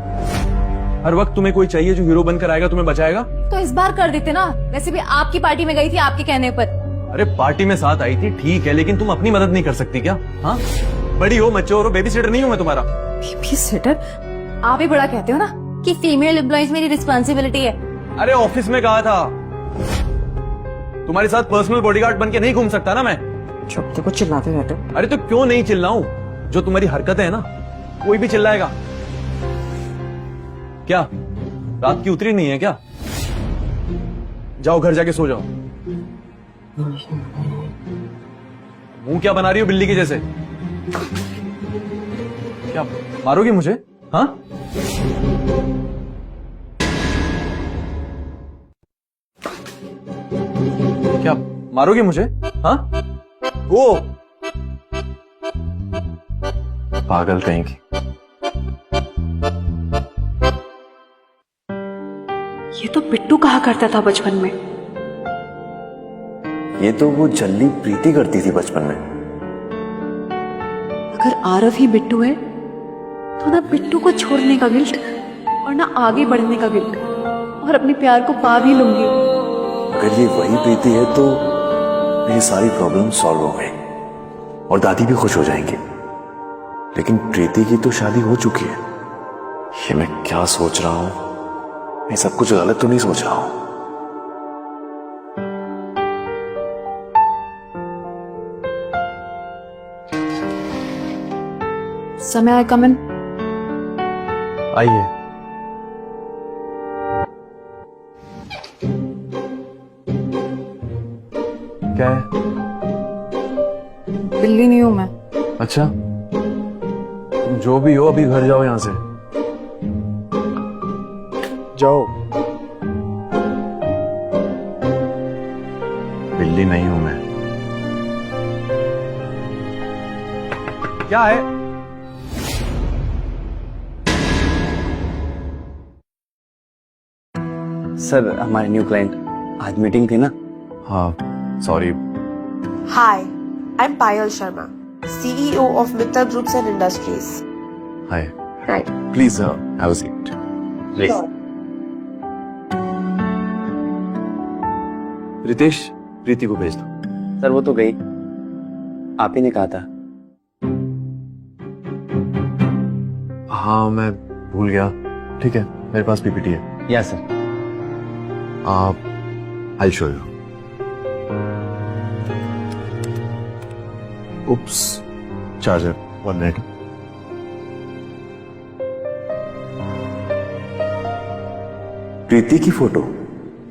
हर वक्त तुम्हें कोई चाहिए जो हीरो बनकर आएगा, तुम्हें बचाएगा। तो इस बार कर देते ना, वैसे भी आपकी पार्टी में गई थी आपके कहने पर। अरे पार्टी में साथ आई थी ठीक है, लेकिन तुम अपनी मदद नहीं कर सकती क्या? हाँ, बड़ी हो, मैच्योर हो, बेबी सिटर नहीं हूँ मैं तुम्हारा। Baby sitter? आप ही बड़ा कहते हो ना कि फीमेल एम्प्लॉइज मेरी रिस्पॉन्सिबिलिटी है। अरे ऑफिस में कहा था, तुम्हारे साथ पर्सनल बॉडीगार्ड बन के नहीं घूम सकता ना मैं। चुप को चिल्लाते रहते हो। अरे तो क्यों नहीं चिल्लाऊं? जो तुम्हारी हरकतें है ना, कोई भी चिल्लाएगा क्या? रात की उतरी नहीं है क्या? जाओ घर जाके सो जाओ। मुंह क्या बना रही हो बिल्ली के जैसे? क्या मारोगी मुझे? हाँ, क्या मारोगी मुझे? हाँ, वो पागल कहीं की। ये तो बिट्टू कहा करता था बचपन में। ये तो वो जल्दी प्रीति करती थी बचपन में। अगर आरव ही बिट्टू है तो ना बिट्टू को छोड़ने का गिल्ट और ना आगे बढ़ने का गिल्ट, और अपने प्यार को पा भी लूंगी। अगर ये वही प्रीति है तो मेरी सारी प्रॉब्लम सॉल्व हो गई और दादी भी खुश हो जाएंगे। लेकिन प्रीति की तो शादी हो चुकी है। ये मैं क्या सोच रहा हूं? मैं सब कुछ गलत तो नहीं सोच रहा हूं? समय आए कम इन। आइए। क्या है? बिल्ली नहीं हूं मैं। अच्छा, तुम जो भी हो अभी घर जाओ यहां से, जाओ। बिल्ली नहीं हूं मैं। क्या है? सर हमारे न्यू क्लाइंट, आज मीटिंग थी ना। हाँ sorry. Hi, I'm Payal Sharma, CEO of Mittal Groups and Industries. Hi. Hi. Please have a seat. Ritesh, Preeti को भेज दो। सर वो तो गई, आप ही ने कहा था। हाँ मैं भूल गया। ठीक है, मेरे पास पीपीटी है। या sir. I'll show you. Oops, charger. 1 minute. प्रीति की फोटो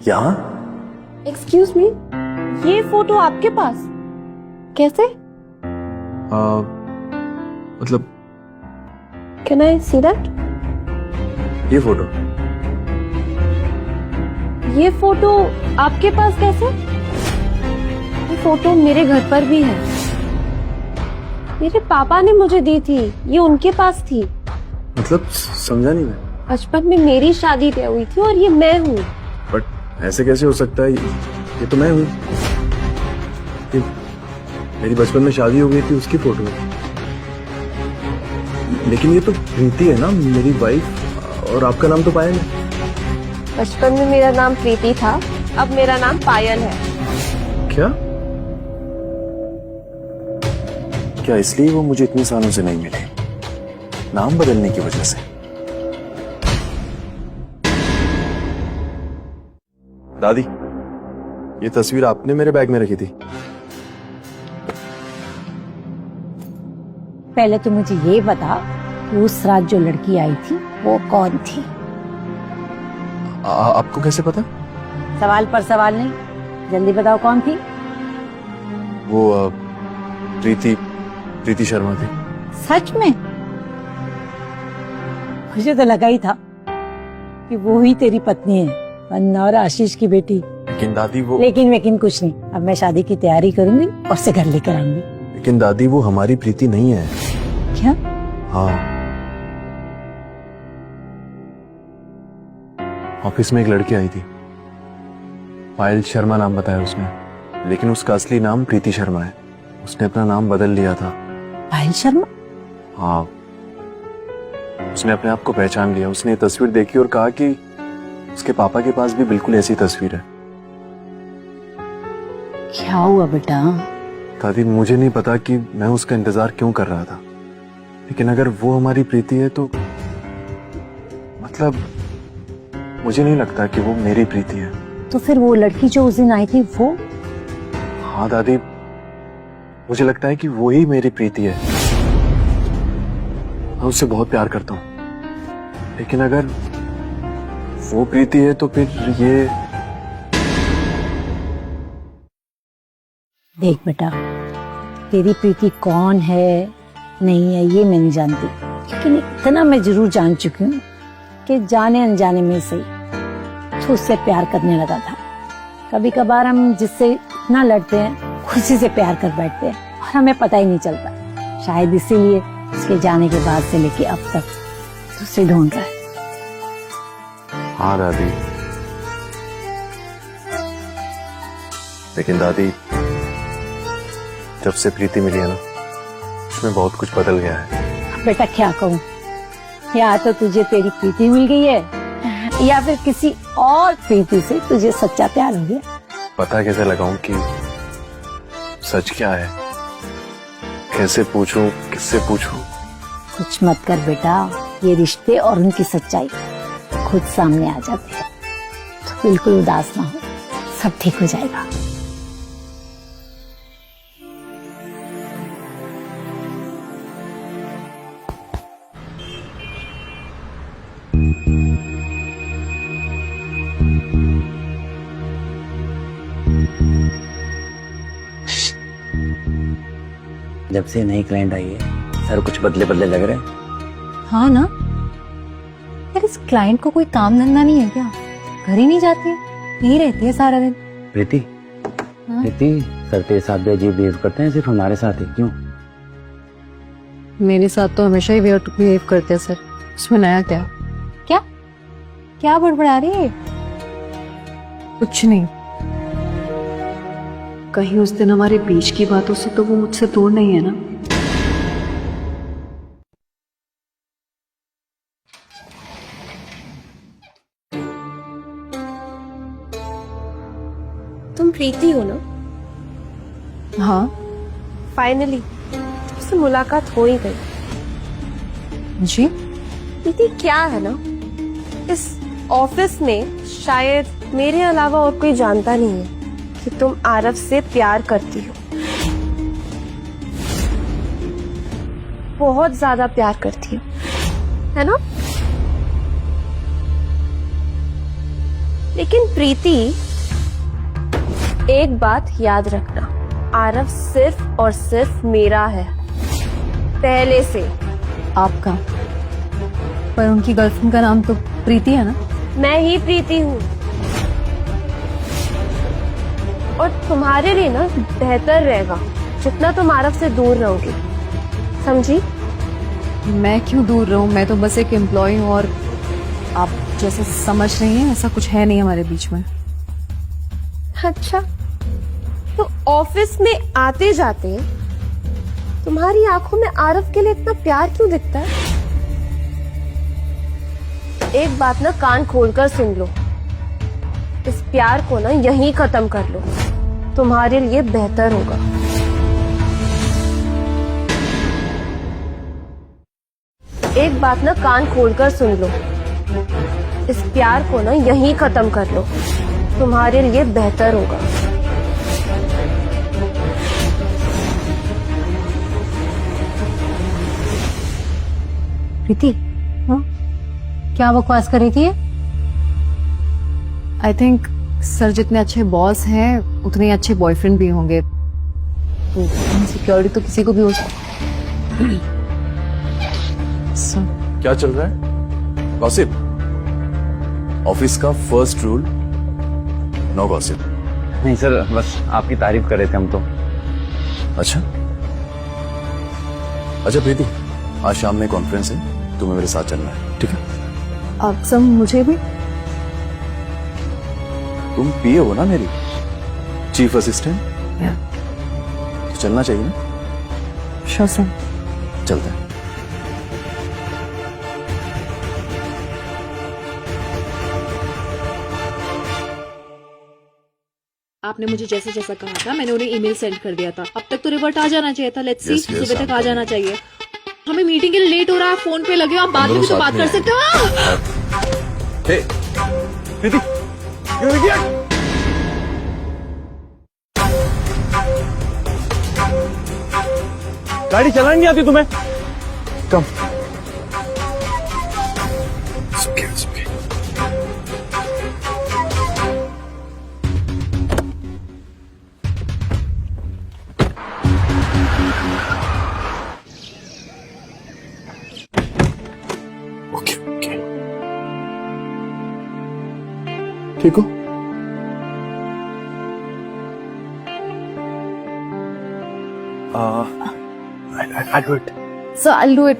यहाँ? Excuse me, ये फोटो आपके पास कैसे? मतलब Can I see that? ये फोटो? ये फोटो आपके पास कैसे? ये फोटो मेरे घर पर भी है। मेरे पापा ने मुझे दी थी, ये उनके पास थी। मतलब समझा नहीं मैं। बचपन में मेरी शादी तय हुई थी और ये मैं हूँ। बट ऐसे कैसे हो सकता है? ये तो मैं हूँ। ये मेरी बचपन में शादी हो गई थी, उसकी फोटो है। लेकिन ये तो प्रीति है ना, मेरी वाइफ, और आपका नाम तो पायल है। बचपन में मेरा नाम प्रीति था, अब मेरा नाम पायल है। क्या? क्या इसलिए वो मुझे इतने सालों से नहीं मिले? नाम बदलने की वजह से? दादी, ये तस्वीर आपने मेरे बैग में रखी थी। पहले तो मुझे ये बता कि उस रात जो लड़की आई थी वो कौन थी? आपको कैसे पता? सवाल पर सवाल नहीं, जल्दी बताओ कौन थी? वो प्रीति शर्मा थी। सच में? मुझे तो लगा ही था कि वो ही तेरी पत्नी है, अन्ना और आशीष की बेटी। लेकिन दादी वो लेकिन कुछ नहीं, अब मैं शादी की तैयारी करूंगी और उसे घर लेकर आऊंगी। लेकिन दादी वो हमारी प्रीति नहीं है। क्या? हाँ, ऑफिस में एक लड़की आई थी, पायल शर्मा नाम बताया उसने, लेकिन उसका असली नाम प्रीति शर्मा है। उसने अपना नाम बदल लिया था। पायल शर्मा? हाँ, उसने अपने आप को पहचान लिया। उसने ये तस्वीर देखी और कहा कि उसके पापा के पास भी बिल्कुल ऐसी तस्वीर है। क्या हुआ बेटा? दादी मुझे नहीं पता कि मैं उसका इंतजार क्यों कर रहा था, लेकिन अगर वो हमारी प्रीति है तो मतलब मुझे नहीं लगता कि वो मेरी प्रीति है। तो फिर वो लड़की जो उस दिन आई थी वो? हाँ दादी, मुझे लगता है कि वो ही मेरी प्रीति है। मैं उससे बहुत प्यार करता हूँ, लेकिन अगर वो प्रीति है तो फिर ये। देख बेटा, तेरी प्रीति कौन है नहीं है ये मैं नहीं जानती, लेकिन इतना मैं जरूर जान चुकी हूँ कि जाने अनजाने में से तो उससे प्यार करने लगा था। कभी कभार हम जिससे इतना लड़ते हैं खुशी से प्यार कर बैठते हैं और हमें पता ही नहीं चलता। शायद इसीलिए उसके जाने के बाद से लेके अब तक उसे ढूंढ रहा है। हाँ दादी, लेकिन दादी जब से प्रीति मिली है ना, उसमें बहुत कुछ बदल गया है। बेटा क्या कहूँ, या तो तुझे तेरी प्रीति मिल गई है या फिर किसी और प्रीति से तुझे सच्चा प्यार हो गया। पता कैसे लगाऊं कि सच क्या है? कैसे पूछूं, किससे पूछूं? कुछ मत कर बेटा, ये रिश्ते और उनकी सच्चाई खुद सामने आ जाते हैं। तो बिल्कुल उदास ना हो, सब ठीक हो जाएगा। जब से नई क्लाइंट आई है सर कुछ बदले बदले लग रहे हैं। हाँ ना यार, इस क्लाइंट को कोई काम धंधा नहीं है क्या? घर ही नहीं जाती, यहीं रहती है सारा दिन। प्रीति, हाँ? प्रीति सर तेरे साथ भी अजीब बिहेव करते हैं, सिर्फ हमारे साथ ही क्यों? मेरे साथ तो हमेशा ही बिहेव करते हैं सर, उसमें नया क्या? क्या क्या बड़बड़ा रही है? कुछ नहीं। कहीं उस दिन हमारे बीच की बातों से तो वो मुझसे दूर नहीं है ना? तुम प्रीति हो ना? हाँ। फाइनली उससे मुलाकात हो ही गई। जी? प्रीति क्या है ना, इस ऑफिस में शायद मेरे अलावा और कोई जानता नहीं है कि तुम आरव से प्यार करती हो। बहुत ज्यादा प्यार करती हो, है ना? लेकिन प्रीति एक बात याद रखना, आरव सिर्फ और सिर्फ मेरा है, पहले से। आपका? पर उनकी गर्लफ्रेंड का नाम तो प्रीति है ना? मैं ही प्रीति हूँ, और तुम्हारे लिए ना बेहतर रहेगा जितना तुम आरव से दूर रहोगे, समझी? मैं क्यों दूर रहूं, मैं तो बस एक एम्प्लॉय हूँ और आप जैसे समझ रही हैं ऐसा कुछ है नहीं हमारे बीच में। अच्छा, तो ऑफिस में आते जाते तुम्हारी आंखों में आरव के लिए इतना प्यार क्यों दिखता है? एक बात ना कान खोलकर सुन लो, इस प्यार को ना यहीं खत्म कर लो, तुम्हारे लिए बेहतर होगा। एक बात ना कान खोलकर सुन लो, इस प्यार को ना यहीं खत्म कर लो, तुम्हारे लिए बेहतर होगा। प्रीति, हाँ? क्या बकवास कर रही थी ये? आई थिंक सर जितने अच्छे बॉस हैं उतने ही अच्छे बॉयफ्रेंड भी होंगे, तो सिक्योरिटी तो किसी को भी हो सकती। क्या चल रहा है? गॉसिप। ऑफिस का फर्स्ट रूल, नो गॉसिप। नहीं सर, बस आपकी तारीफ कर रहे थे हम तो। अच्छा अच्छा प्रीति, आज शाम में कॉन्फ्रेंस है, तुम्हें मेरे साथ चलना है, ठीक है? आप सब मुझे भी? तुम पीए हो ना मेरी चीफ असिस्टेंट, तो चलना चाहिए ना। Sure sir. चलते हैं। आपने मुझे जैसा जैसा कहा था मैंने उन्हें ईमेल सेंड कर दिया था। अब तक तो रिवर्ट आ जाना चाहिए था। लेट्स सी, Yes, yes, सुबह तक आ I'm जाना चाहिए। हमें मीटिंग के लिए लेट हो रहा है, फोन पे लगे हो, आप बाद में भी तो बात कर सकते हो। हे, प्रीति, you idiot! गाड़ी चलानी नहीं आती तुम्हें? कम। ओके ओके, ठीक हो? I'll do it. Sir I do it.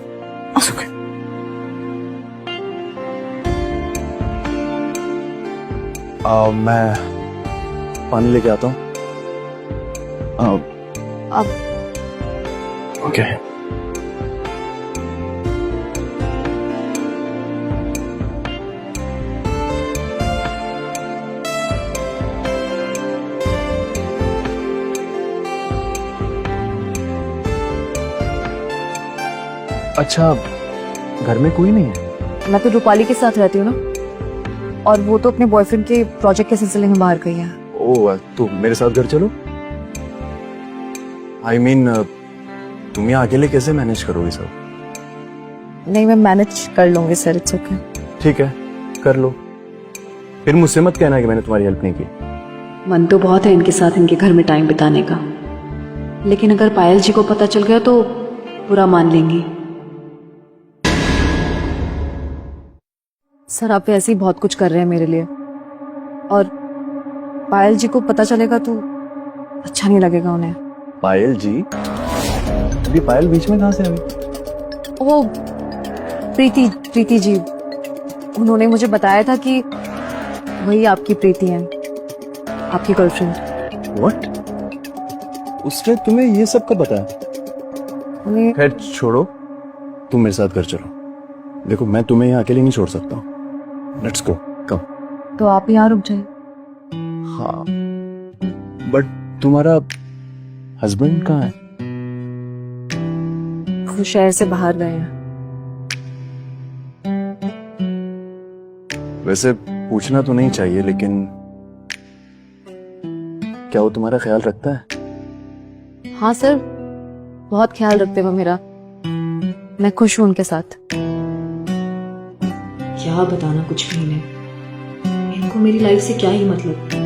It's okay. मैं पानी लेके आता हूँ। अब ओके। अच्छा, घर में कोई नहीं है? मैं तो रूपाली के साथ रहती हूँ ना, और वो तो अपने बॉयफ्रेंड के प्रोजेक्ट के सिलसिले में बाहर गई है। ओह, तो मेरे साथ घर चलो। I mean, तुम यहाँ अकेले कैसे मैनेज करोगे सब? नहीं, मैं मैनेज कर लूंगी सर, इट्स ओके। ठीक है, कर लो। फिर मुझसे मत कहना कि मैंने तुम्हारी हेल्प नहीं की। मन तो बहुत है इनके साथ, इनके घर में टाइम बिताने का, लेकिन अगर पायल जी को पता चल गया तो बुरा मान लेंगी। सर आप ऐसे ही बहुत कुछ कर रहे हैं मेरे लिए, और पायल जी को पता चलेगा तो अच्छा नहीं लगेगा उन्हें। पायल जी? अभी पायल बीच में कहाँ से आ गई? वो प्रीति जी, उन्होंने मुझे बताया था कि वही आपकी प्रीति हैं, आपकी गर्लफ्रेंड। What? उसने तुम्हें ये सब कब बताया? उन्हें खैर छोड़ो, तुम मेरे साथ घर चलो। देखो, मैं तुम्हें यहाँ अकेले नहीं छोड़ सकता। लेट्स गो, कम। तो आप यहाँ रुक जाइए। हाँ, बट तुम्हारा हस्बैंड कहाँ है? वो शहर से बाहर गए हैं। वैसे पूछना तो नहीं चाहिए, लेकिन क्या वो तुम्हारा ख्याल रखता है? हाँ सर, बहुत ख्याल रखते वो मेरा। मैं खुश हूँ उनके साथ। क्या बताना कुछ भी नहीं, इनको मेरी लाइफ से क्या ही मतलब।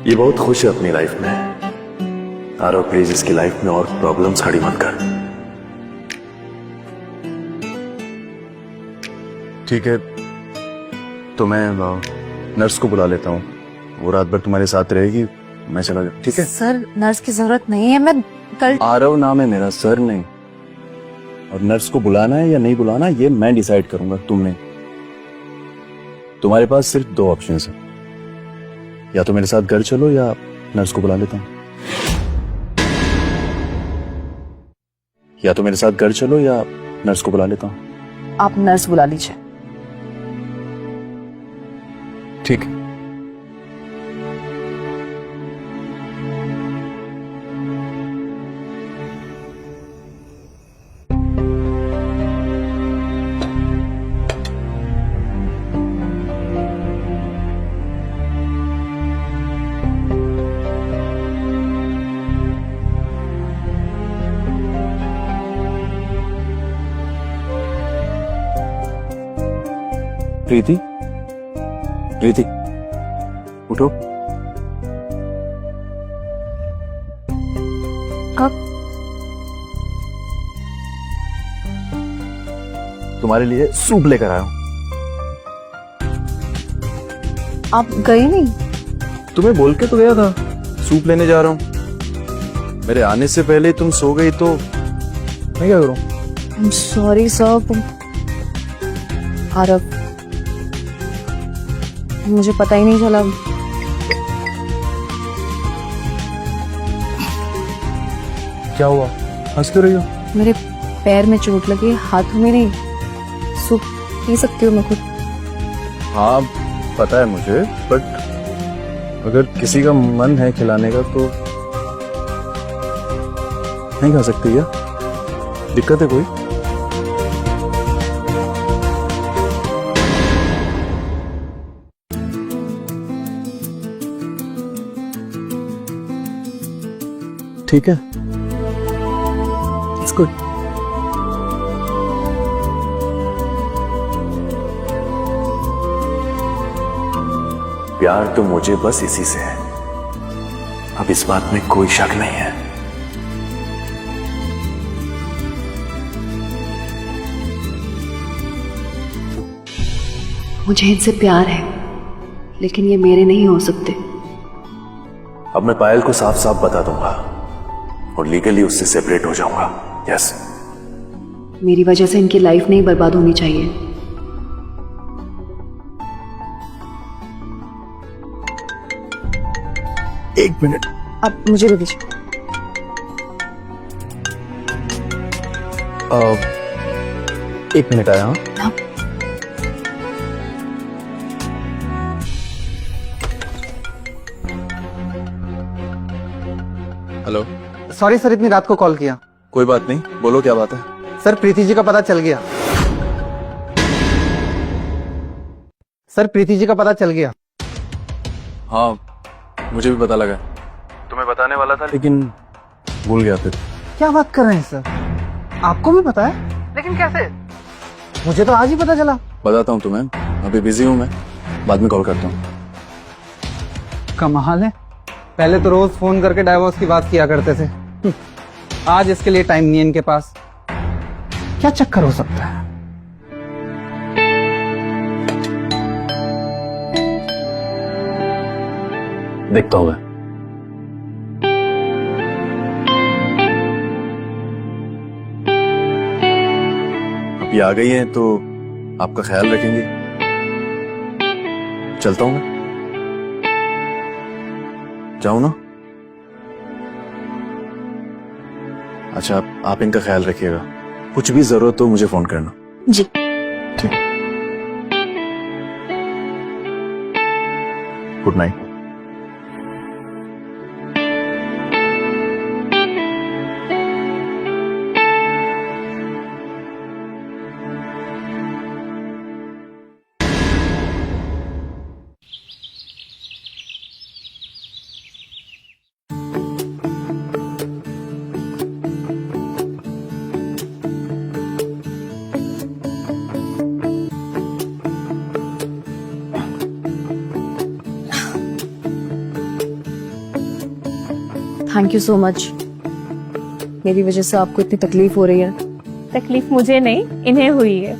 ये बहुत खुश है अपनी लाइफ में। आरो प्लीज इसकी लाइफ में और प्रॉब्लम्स खड़ी मत कर। ठीक है, तो मैं नर्स को बुला लेता हूँ, वो रात भर तुम्हारे साथ रहेगी, मैं चला जाऊँ। ठीक है सर, नर्स की जरूरत नहीं है, मैं कल। आरव नाम है मेरा, सर नहीं। और नर्स को बुलाना है या नहीं बुलाना ये मैं डिसाइड करूंगा, तुम नहीं। तुम्हारे पास सिर्फ दो ऑप्शंस हैं, या तो मेरे साथ घर चलो या नर्स को बुला लेता हूँ। या तो मेरे साथ घर चलो या नर्स को बुला लेता हूँ। आप नर्स बुला लीजिए। ठीक है। प्रीति, प्रीति, उठो। कब? तुम्हारे लिए सूप लेकर आया हूं। आप गए नहीं? तुम्हें बोल के तो गया था सूप लेने जा रहा हूँ। मेरे आने से पहले तुम सो गई तो मैं क्या करूँ? I'm sorry सर, आरव, मुझे पता ही नहीं चला। क्या हुआ, हंस क्यों रही हो? मेरे पैर में चोट लगी, हाथों में नहीं। सूप पी सकती हूँ मैं खुद? हाँ पता है मुझे, बट अगर किसी का मन है खिलाने का तो नहीं खा सकती क्या? दिक्कत है कोई? ठीक है, इट्स गुड। प्यार तो मुझे बस इसी से है, अब इस बात में कोई शक नहीं है। मुझे इनसे प्यार है, लेकिन ये मेरे नहीं हो सकते। अब मैं पायल को साफ साफ बता दूंगा और लीगली उससे सेपरेट हो जाऊंगा। यस, मेरी वजह से इनकी लाइफ नहीं बर्बाद होनी चाहिए। एक मिनट, आप मुझे दे दीजिए। एक मिनट आया। हाँ हेलो। सॉरी सर, इतनी रात को कॉल किया। कोई बात नहीं, बोलो क्या बात है? सर प्रीति जी का पता चल गया। सर प्रीति जी का पता चल गया। हाँ मुझे भी पता लगा, तुम्हें बताने वाला था लेकिन भूल गया फिर। क्या बात कर रहे हैं सर, आपको भी पता है? लेकिन कैसे? मुझे तो आज ही पता चला। बताता हूँ तुम्हें, अभी बिजी हूँ मैं, बाद में कॉल करता हूँ। कमाल है, पहले तो रोज फोन करके डाइवोर्स की बात किया करते थे, आज इसके लिए टाइम नहीं है इनके पास। क्या चक्कर हो सकता है? देखता हूँ मैं। अब ये आ गई हैं तो आपका ख्याल रखेंगे। चलता हूँ मैं, जाऊँ ना? अच्छा आप इनका ख्याल रखिएगा, कुछ भी जरूरत हो मुझे फोन करना। जी ठीक, good night. Thank you so much. मेरी वजह से आपको इतनी तकलीफ हो रही है। तकलीफ मुझे नहीं, इन्हें हुई है।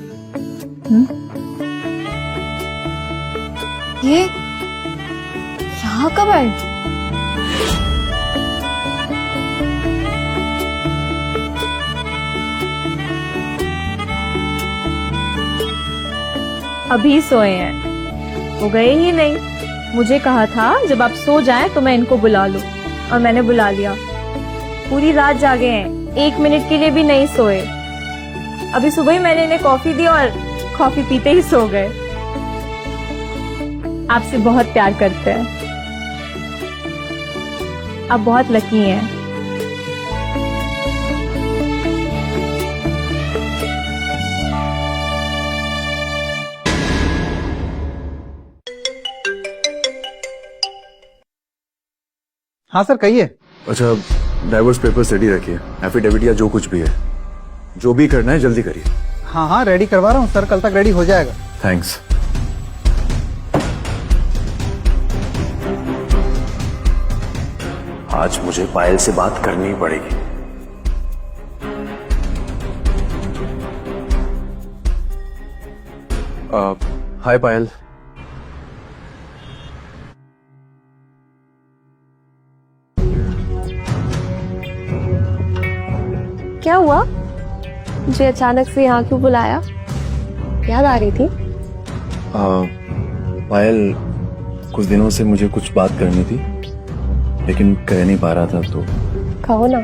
ये यहाँ कब आए? अभी सोए हैं, वो गए ही नहीं। मुझे कहा था जब आप सो जाएं तो मैं इनको बुला लूं, और मैंने बुला लिया। पूरी रात जागे हैं, 1 मिनट के लिए भी नहीं सोए। अभी सुबह ही मैंने इन्हें कॉफी दी और कॉफी पीते ही सो गए। आपसे बहुत प्यार करते हैं, आप बहुत लकी हैं। हाँ सर कहिए। अच्छा डाइवोर्स पेपर्स रेडी रखिए, एफिडेविट या जो कुछ भी है, जो भी करना है जल्दी करिए। हाँ हाँ रेडी करवा रहा हूँ सर, कल तक रेडी हो जाएगा। थैंक्स। आज मुझे पायल से बात करनी ही पड़ेगी। हाय पायल, क्या हुआ? मुझे अचानक से यहाँ क्यों बुलाया? याद आ रही थी? पायल, कुछ दिनों से मुझे कुछ बात करनी थी लेकिन कह नहीं पा रहा था, तो कहो ना,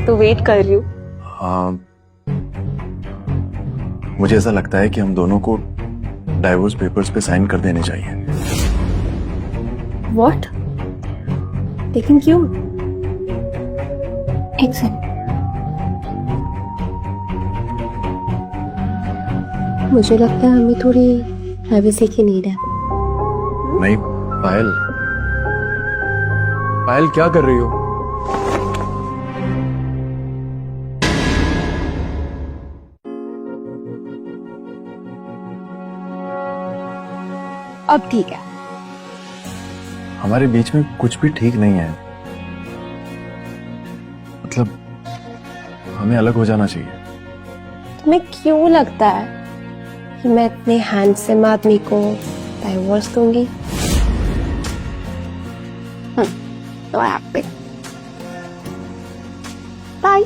तो वेट कर रही हूँ। हाँ, मुझे ऐसा लगता है कि हम दोनों को डाइवोर्स पेपर्स पे साइन कर देने चाहिए। व्हाट? लेकिन क्यों? एक सेकंड, मुझे लगता है हमें थोड़ी प्राइवेसी की नीड है। नहीं पायल, पायल क्या कर रही हो? अब ठीक है। हमारे बीच में कुछ भी ठीक नहीं है, मतलब हमें अलग हो जाना चाहिए। तुम्हें क्यों लगता है कि मैं इतने हैंडसम आदमी को डाइवोर्स दूंगी? तो हैप्पी। बाय।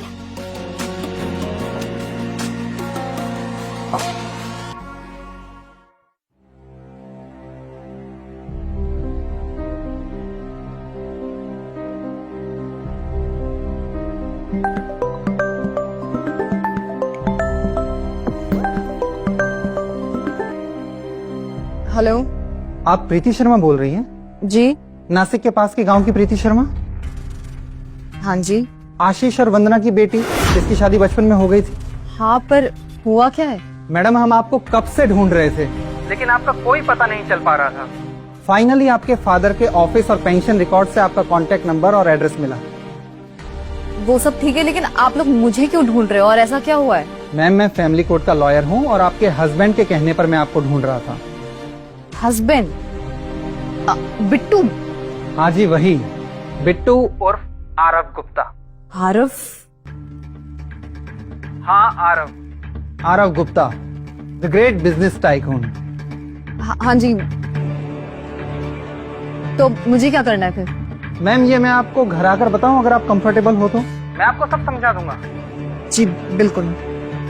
हेलो, आप प्रीति शर्मा बोल रही हैं? जी। नासिक के पास के गांव की प्रीति शर्मा? हाँ जी। आशीष और वंदना की बेटी जिसकी शादी बचपन में हो गई थी। हाँ, पर हुआ क्या है? मैडम, हम आपको कब से ढूंढ रहे थे लेकिन आपका कोई पता नहीं चल पा रहा था। फाइनली आपके फादर के ऑफिस और पेंशन रिकॉर्ड से आपका कॉन्टेक्ट नंबर और एड्रेस मिला। वो सब ठीक है, लेकिन आप लोग मुझे क्यों ढूंढ रहे हो और ऐसा क्या हुआ है? मैम, मैं फैमिली कोर्ट का लॉयर हूँ और आपके हस्बैंड के कहने पर मैं आपको ढूंढ रहा था। हस्बैंड? बिट्टू? हाँ जी, वही बिट्टू उर्फ आरव गुप्ता। आरव? हाँ, Aarav Gupta, the great business tycoon. हाँ जी। तो मुझे क्या करना है फिर? मैम, ये मैं आपको घर आकर बताऊं अगर आप कंफर्टेबल हो तो? मैं आपको सब समझा दूंगा। जी बिल्कुल।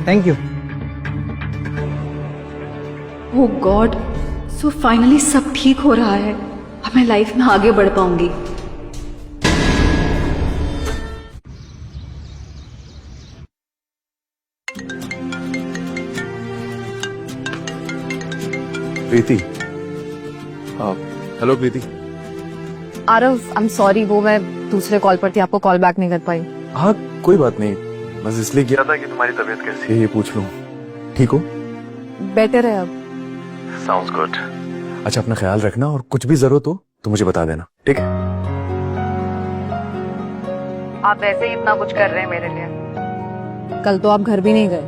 Thank you. Oh God, so finally सब ठीक हो रहा है। अब मैं लाइफ में आगे बढ़ पाऊंगी। Preeti. Hello Preeti. Aarav, I am sorry, वो मैं दूसरे कॉल पर थी, आपको कॉल बैक नहीं कर पाई। हाँ कोई बात नहीं, बस इसलिए किया था कि तुम्हारी तबीयत कैसी है ये पूछ लूं। ठीक हो? बेटर है अब। Sounds good. अच्छा, अपना ख्याल रखना और कुछ भी जरूरत हो तो मुझे बता देना, ठीक है? आप ऐसे ही इतना कुछ कर रहे हैं मेरे लिए। कल तो आप घर भी नहीं गए।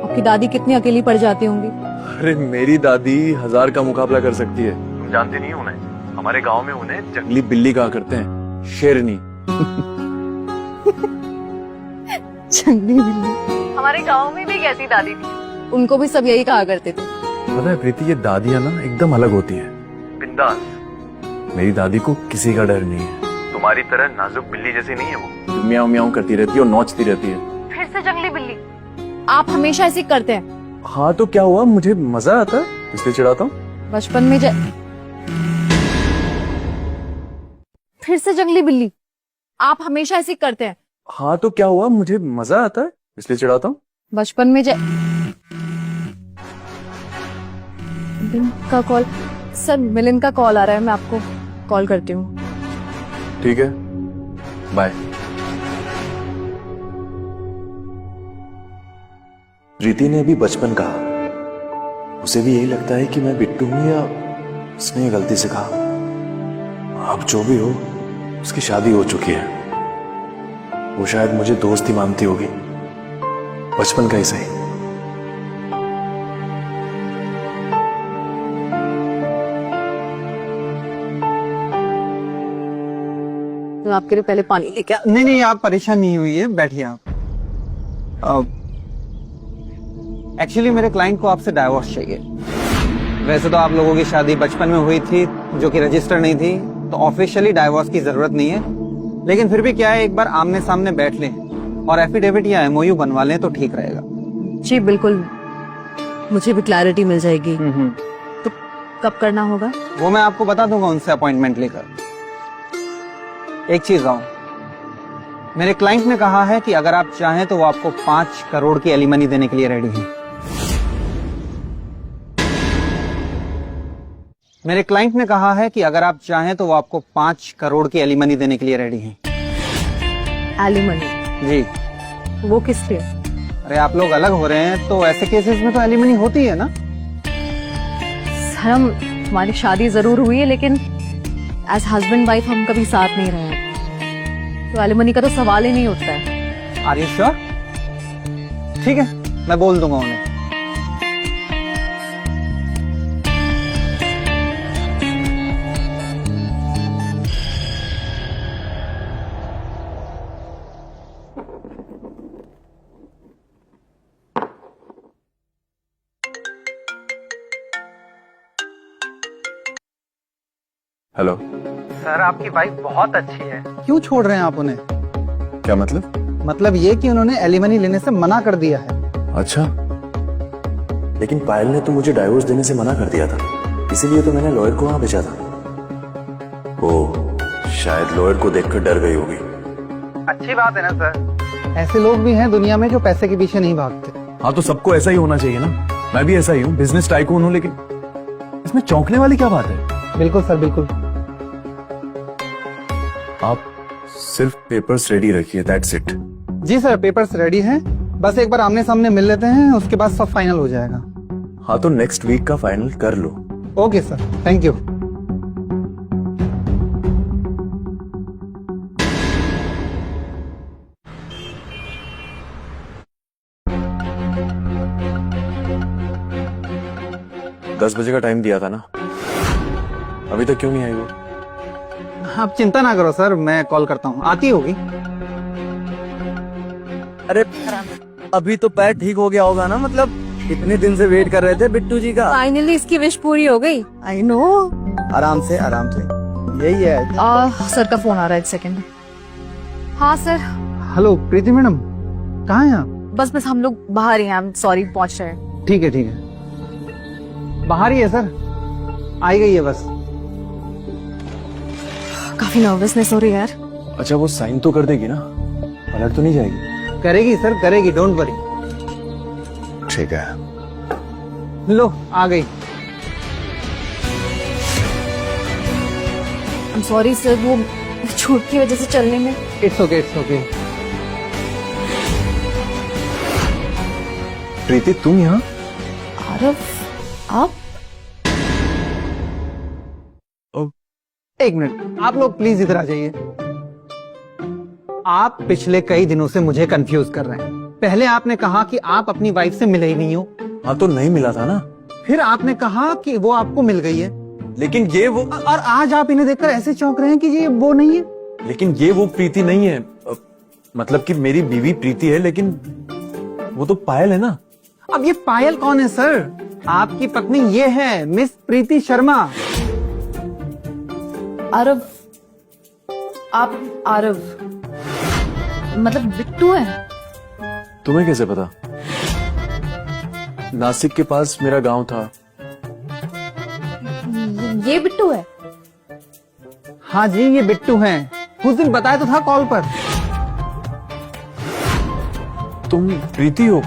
आपकी दादी कितनी अकेली पड़ जाती होंगी। अरे मेरी दादी 1000 का मुकाबला कर सकती है। तुम जानती नहीं हो उन्हें? हमारे गांव में उन्हें जंगली बिल्ली कहा करते हैं, शेरनी। जंगली बिल्ली? हमारे गांव में भी एक ऐसी दादी थी, उनको भी सब यही कहा करते थे। पता है प्रीति, ये दादियां ना एकदम अलग होती है, बिंदास। मेरी दादी को किसी का डर नहीं है। तुम्हारी तरह नाजुक बिल्ली जैसी नहीं है वो, म्याऊं म्याऊं करती रहती है और नोचती रहती है। फिर से जंगली बिल्ली? आप हमेशा ऐसे करते हैं। हाँ तो क्या हुआ, मुझे मजा आता है इसलिए चिढ़ाता हूँ। बचपन में फिर से जंगली बिल्ली? आप हमेशा ऐसे करते हैं। हाँ तो क्या हुआ, मुझे मजा आता है इसलिए चिढ़ाता हूँ। बचपन में का कॉल। सर, मिलिंद का कॉल आ रहा है, मैं आपको कॉल करती हूँ। ठीक है, बाय। प्रीति ने अभी बचपन कहा, उसे भी यही लगता है कि मैं बिट्टू हूं या उसने गलती से कहा। अब जो भी हो, उसकी शादी हो चुकी है। वो शायद मुझे दोस्त ही मानती होगी, बचपन का ही सही। तो आपके लिए पहले पानी लेके नहीं, आप परेशान नहीं हुई है, बैठिए आप। एक्चुअली मेरे क्लाइंट को आपसे डाइवोर्स चाहिए। वैसे तो आप लोगों की शादी बचपन में हुई थी जो कि रजिस्टर नहीं थी, तो ऑफिशियली डाइवोर्स की जरूरत नहीं है, लेकिन फिर भी क्या है, एक बार आमने सामने बैठ लें और एफिडेविट या एमओयू बनवा लें तो ठीक रहेगा। जी बिल्कुल, मुझे भी क्लैरिटी मिल जाएगी। तो कब करना होगा? वो मैं आपको बता दूंगा उनसे अपॉइंटमेंट लेकर। एक चीज गाऊं, मेरे क्लाइंट ने कहा है कि अगर आप चाहें तो वो आपको 5 करोड़ की एलिमनी देने के लिए रेडी हैं। मेरे क्लाइंट ने कहा है कि अगर आप चाहें तो वो आपको 5 करोड़ की एलिमनी देने के लिए रेडी हैं। एलिमनी? जी। वो किस लिए? अरे आप लोग अलग हो रहे हैं तो ऐसे केसेस में तो एलिमनी होती है ना। सर हमारी शादी जरूर हुई है लेकिन एज हस्बैंड वाइफ हम कभी साथ नहीं रहे हैं, तो एलिमनी का तो सवाल ही नहीं उठता है। Are you sure? ठीक है, मैं बोल दूंगा उन्हें। हेलो सर आपकी वाइफ बहुत अच्छी है, क्यों छोड़ रहे हैं आप उन्हें? क्या मतलब? मतलब ये कि उन्होंने एलिमनी लेने से मना कर दिया है। अच्छा, लेकिन पायल ने तो मुझे डाइवोर्स देने से मना कर दिया था, इसीलिए तो मैंने लॉयर को वहां भेजा था। ओ, शायद लॉयर को देखकर डर गई होगी। अच्छी बात है ना सर, ऐसे लोग भी हैं दुनिया में जो पैसे के पीछे नहीं भागते। हाँ तो सबको ऐसा ही होना चाहिए ना, मैं भी ऐसा ही हूँ, बिजनेस टाइकून हूँ, लेकिन इसमें चौंकने वाली क्या बात है? बिल्कुल सर, बिल्कुल। आप सिर्फ पेपर्स रेडी रखिए, दैट्स इट। जी सर, पेपर्स रेडी हैं, बस एक बार आमने सामने मिल लेते हैं, उसके बाद सब फाइनल हो जाएगा। हाँ तो नेक्स्ट वीक का फाइनल कर लो। Okay sir, thank you. दस बजे का टाइम दिया था ना, अभी तक क्यों नहीं आई वो? आप चिंता ना करो सर, मैं कॉल करता हूँ, आती होगी। अरे अभी तो पैर ठीक हो गया होगा ना, मतलब इतने दिन से वेट कर रहे थे बिट्टू जी का। फाइनली इसकी विश पूरी हो गई। I know. आराम से आराम से, यही है। सर का फोन आ रहा है, एक सेकंड। हाँ सर। हेलो प्रीति मैडम, कहाँ हैं आप? बस हम लोग बाहर ही हैं, आई एम सॉरी, पहुंच रहे हैं। ठीक है ठीक है, बाहर ही है सर, आई गई है बस। काफी नर्वसनेस हो रही है यार। अच्छा वो साइन तो कर देगी ना, पलट तो नहीं जाएगी? करेगी सर, करेगी, डोंट वरी। ठीक है। लो आ गई। आई एम सॉरी सर, वो छूट की वजह से चलने में। It's okay, it's okay. Preeti तुम यहाँ? आरव, आप? एक मिनट, आप लोग प्लीज इधर आ जाइए। आप पिछले कई दिनों से मुझे कंफ्यूज कर रहे हैं। पहले आपने कहा कि आप अपनी वाइफ से मिले ही नहीं हो। हाँ तो नहीं मिला था ना। फिर आपने कहा कि वो आपको मिल गई है, लेकिन ये वो, और आज आप इन्हें देखकर ऐसे चौंक रहे हैं कि ये वो नहीं है। लेकिन ये वो प्रीति नहीं है। मतलब कि मेरी बीवी प्रीति है, लेकिन वो तो पायल है ना। अब ये पायल कौन है सर? आपकी पत्नी ये है मिस प्रीति शर्मा। आरव, आप आरव मतलब बिट्टू है? तुम्हें कैसे पता? नासिक के पास मेरा गांव था। ये बिट्टू है? हाँ जी, ये बिट्टू हैं। उस दिन बताया तो था कॉल पर। तुम प्रीति हो?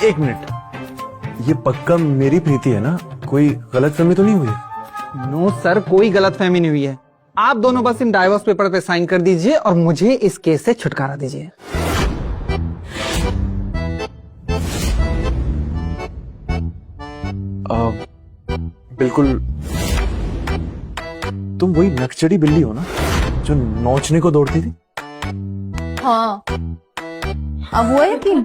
एक मिनट, ये पक्का मेरी प्रीति है ना? कोई गलतफहमी तो नहीं हुई? नो सर, कोई गलतफहमी नहीं हुई है। आप दोनों बस इन डाइवोर्स पेपर पे साइन कर दीजिए और मुझे इस केस से छुटकारा दीजिए। बिल्कुल। तुम वही नकचड़ी बिल्ली हो ना जो नोचने को दौड़ती थी? हाँ, अब हुआ यकीन?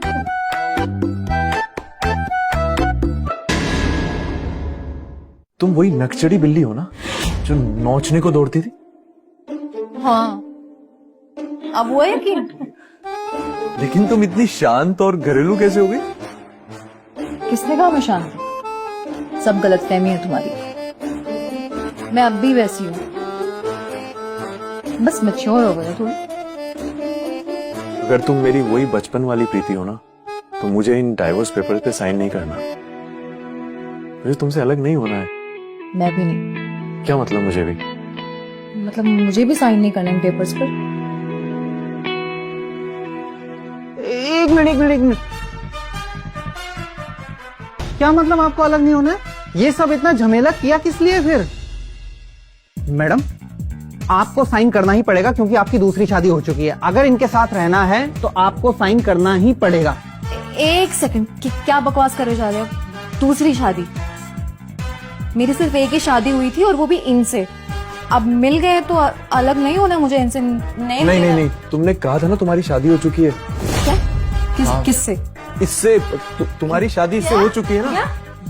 तुम वही नकचड़ी बिल्ली हो ना जो नोचने को दौड़ती थी? हाँ, अब हुआ यकीन? लेकिन तुम इतनी शांत और घरेलू कैसे हो गई? किसने कहा मैं शांत हूं? सब गलतफहमी है तुम्हारी। मैं अब भी वैसी हूँ, बस मैच्योर हो गई थोड़ी। अगर तुम मेरी वही बचपन वाली प्रीति हो ना, तो मुझे इन डाइवोर्स पेपर्स पे साइन नहीं करना। मुझे तुमसे अलग नहीं होना है। मैं भी नहीं, क्या मतलब मुझे भी? मतलब मुझे भी साइन नहीं करना इन पेपर्स पर। एक मिनट। क्या मतलब आपको अलग नहीं होना है? ये सब इतना झमेला किया किस लिए फिर? मैडम, आपको साइन करना ही पड़ेगा क्योंकि आपकी दूसरी शादी हो चुकी है। अगर इनके साथ रहना है तो आपको साइन करना ही पड़ेगा। एक सेकंड, क्या बकवास करे जा रहे हो? दूसरी शादी? मेरी सिर्फ एक ही शादी हुई थी और वो भी इनसे। अब मिल गए तो अलग नहीं होना मुझे इनसे। नहीं, तुमने कहा था ना तुम्हारी शादी हो चुकी है। क्या? किससे? इससे तुम्हारी शादी इससे हो चुकी है ना?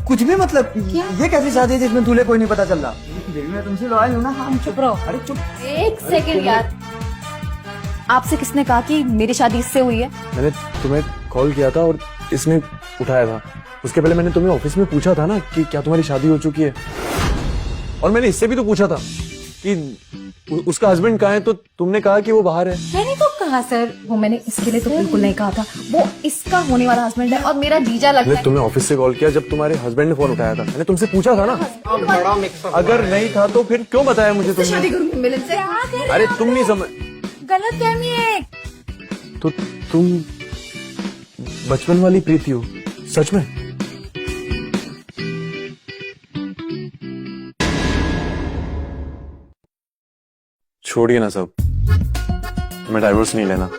कुछ भी मतलब, ये कैसी शादी है जिसमें दूल्हे कोई नहीं पता चल रहा? मैं तुमसे लॉयल हूँ ना। हम चुप रहो। अरे चुप। एक सेकंड यार, आपसे किसने कहा कि मेरी शादी इससे हुई है? मैंने तुम्हें कॉल किया था और इसने उठाया था। उसके पहले मैंने तुम्हें ऑफिस में पूछा था ना कि क्या तुम्हारी शादी हो चुकी है, और मैंने इससे भी तो पूछा था कि उसका हस्बैंड कहाँ है, तो तुमने कहा कि वो बाहर है। मैंने तो कहा सर, वो मैंने इसके लिए तो बिल्कुल नहीं कहा था। वो इसका होने वाला हस्बैंड है और मेरा जीजा लगता है। तुम्हें ऑफिस से कॉल किया जब तुम्हारे हस्बैंड ने फोन उठाया था। मैंने तुमसे पूछा था ना। अगर नहीं था तो फिर क्यों बताया मुझे तुमने? शादी करूंगी मिलन से। अरे तुम नहीं समझ, गलत फहमी है। तो तुम बचपन वाली प्रीति हो सच में? छोड़िए ना सब, मैं डाइवोर्स नहीं लेना।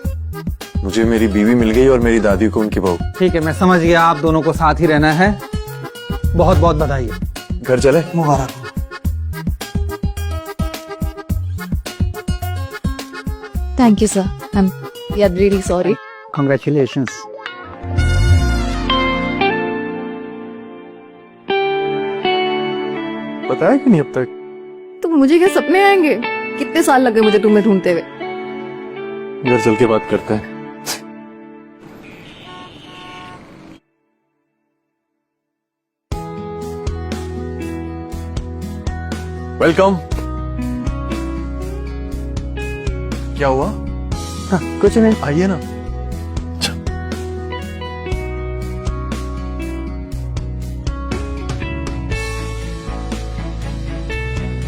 मुझे मेरी बीवी मिल गई और मेरी दादी को उनकी बहू। ठीक है, मैं समझ गया, आप दोनों को साथ ही रहना है। बहुत बहुत बधाई। घर चले? मुबारक। Thank you sir, I am really sorry. Congratulations. बताया कि नहीं अब तक? तो मुझे क्या सपने आएंगे? कितने साल लगे मुझे तुम्हें ढूंढते हुए। घर चल के बात करते हैं। वेलकम। क्या हुआ? हाँ, कुछ नहीं। आइए ना।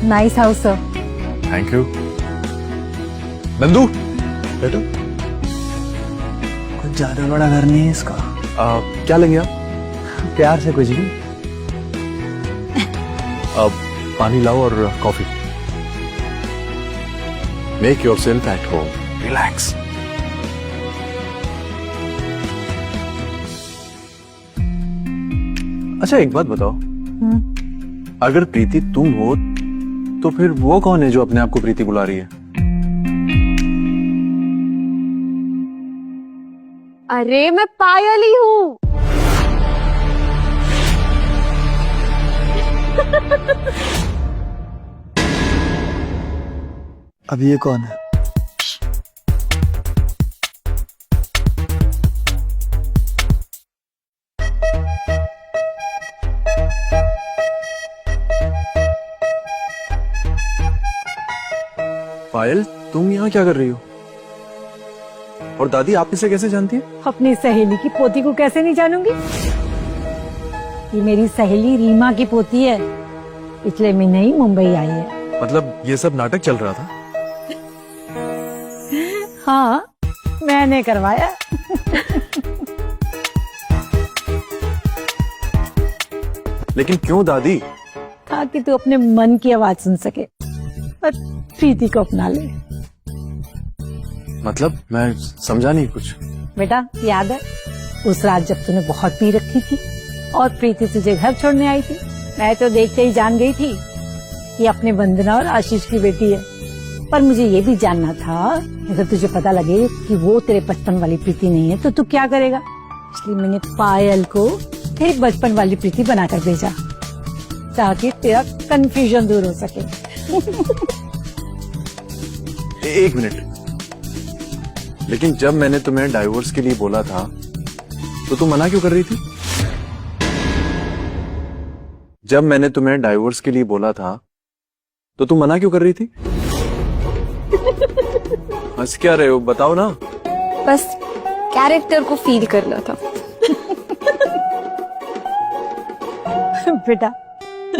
Nice house sir. Thank you. Nandu बैठो। कुछ ज्यादा बड़ा घर नहीं है इसका। क्या लेंगे आप? प्यार से कुछ भी। पानी लाओ और coffee. Make your self at home, relax. अच्छा एक बात बताओ, अगर प्रीति तुम हो तो फिर वो कौन है जो अपने आप को प्रीति बुला रही है? अरे मैं पायल ही हूँ। अब ये कौन है? पायल, तुम यहाँ क्या कर रही हो? और दादी आप इसे कैसे जानती है? अपनी सहेली की पोती को कैसे नहीं जानूंगी? ये मेरी सहेली रीमा की पोती है, पिछले महीने ही मुंबई आई है। मतलब ये सब नाटक चल रहा था? हाँ, मैंने करवाया। लेकिन क्यों दादी? ताकि तू अपने मन की आवाज सुन सके और प्रीति को अपना ले। मतलब मैं समझा नहीं कुछ। बेटा याद है उस रात जब तूने बहुत पी रखी थी और प्रीति तुझे घर छोड़ने आई थी? मैं तो देखते ही जान गई थी कि अपने वंदना और आशीष की बेटी है, पर मुझे ये भी जानना था अगर तुझे पता लगे कि वो तेरे बचपन वाली प्रीति नहीं है तो तू क्या करेगा। इसलिए मैंने पायल को तेरी बचपन वाली प्रीति बनाकर भेजा ताकि तेरा कंफ्यूजन दूर हो सके। एक मिनट, लेकिन जब मैंने तुम्हें डाइवोर्स के लिए बोला था तो तुम मना क्यों कर रही थी? जब मैंने तुम्हें डाइवोर्स के लिए बोला था तो तुम मना क्यों कर रही थी? हंस क्या रहे हो, बताओ ना। बस कैरेक्टर को फील करना था। बेटा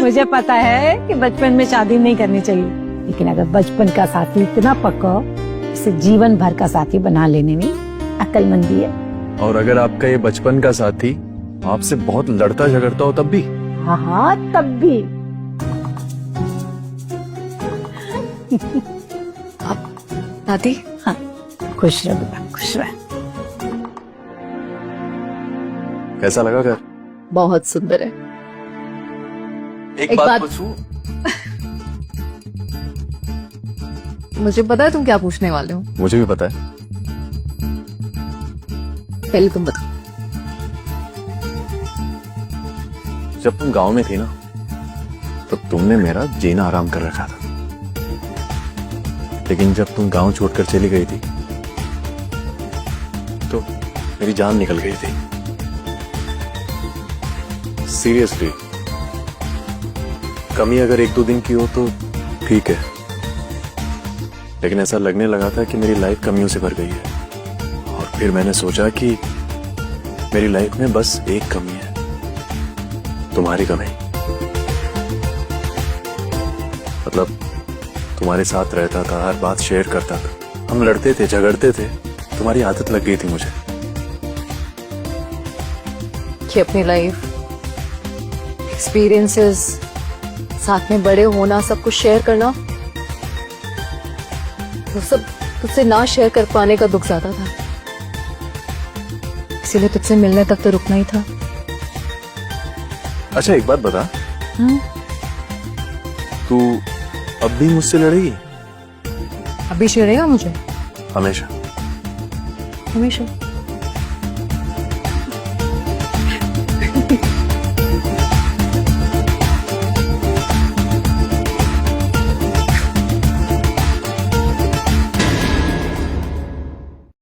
मुझे पता है कि बचपन में शादी नहीं करनी चाहिए, लेकिन अगर बचपन का साथी इतना पक्का हो, उसे जीवन भर का साथी बना लेने में अक्लमंदी है। और अगर आपका ये बचपन का साथी आपसे बहुत लड़ता झगड़ता हो तब भी? हाँ हाँ तब भी। दादी हाँ खुश रह बेटा, खुश रह। कैसा लगा घर? बहुत सुंदर है। एक बात पूछूं? मुझे पता है तुम क्या पूछने वाले हो। मुझे भी पता है। पहले तुम बताओ। जब तुम गांव में थी ना, तो तुमने मेरा जीना आराम कर रखा था, लेकिन जब तुम गांव छोड़कर चली गई थी तो मेरी जान निकल गई थी। सीरियसली, कमी अगर 1-2 दिन की हो तो ठीक है, लेकिन ऐसा लगने लगा था कि मेरी लाइफ कमियों से भर गई है। और फिर मैंने सोचा कि मेरी लाइफ में बस एक कमी है, तुम्हारी कमी। मतलब तुम्हारे साथ रहता था, हर बात शेयर करता था, हम लड़ते थे, झगड़ते थे, तुम्हारी आदत लग गई थी मुझे। कि अपनी लाइफ, एक्सपीरियंसेस, साथ में बड़े होना, सब कुछ शेयर करना, वो सब तुझसे ना शेयर कर पाने का दुख ज्यादा था। इसीलिए तुझसे मिलने तक तो रुकना ही था। अच्छा एक बात बता, तू अब भी मुझसे लड़ेगी? अभी छेड़ेगा मुझे? हमेशा? हमेशा।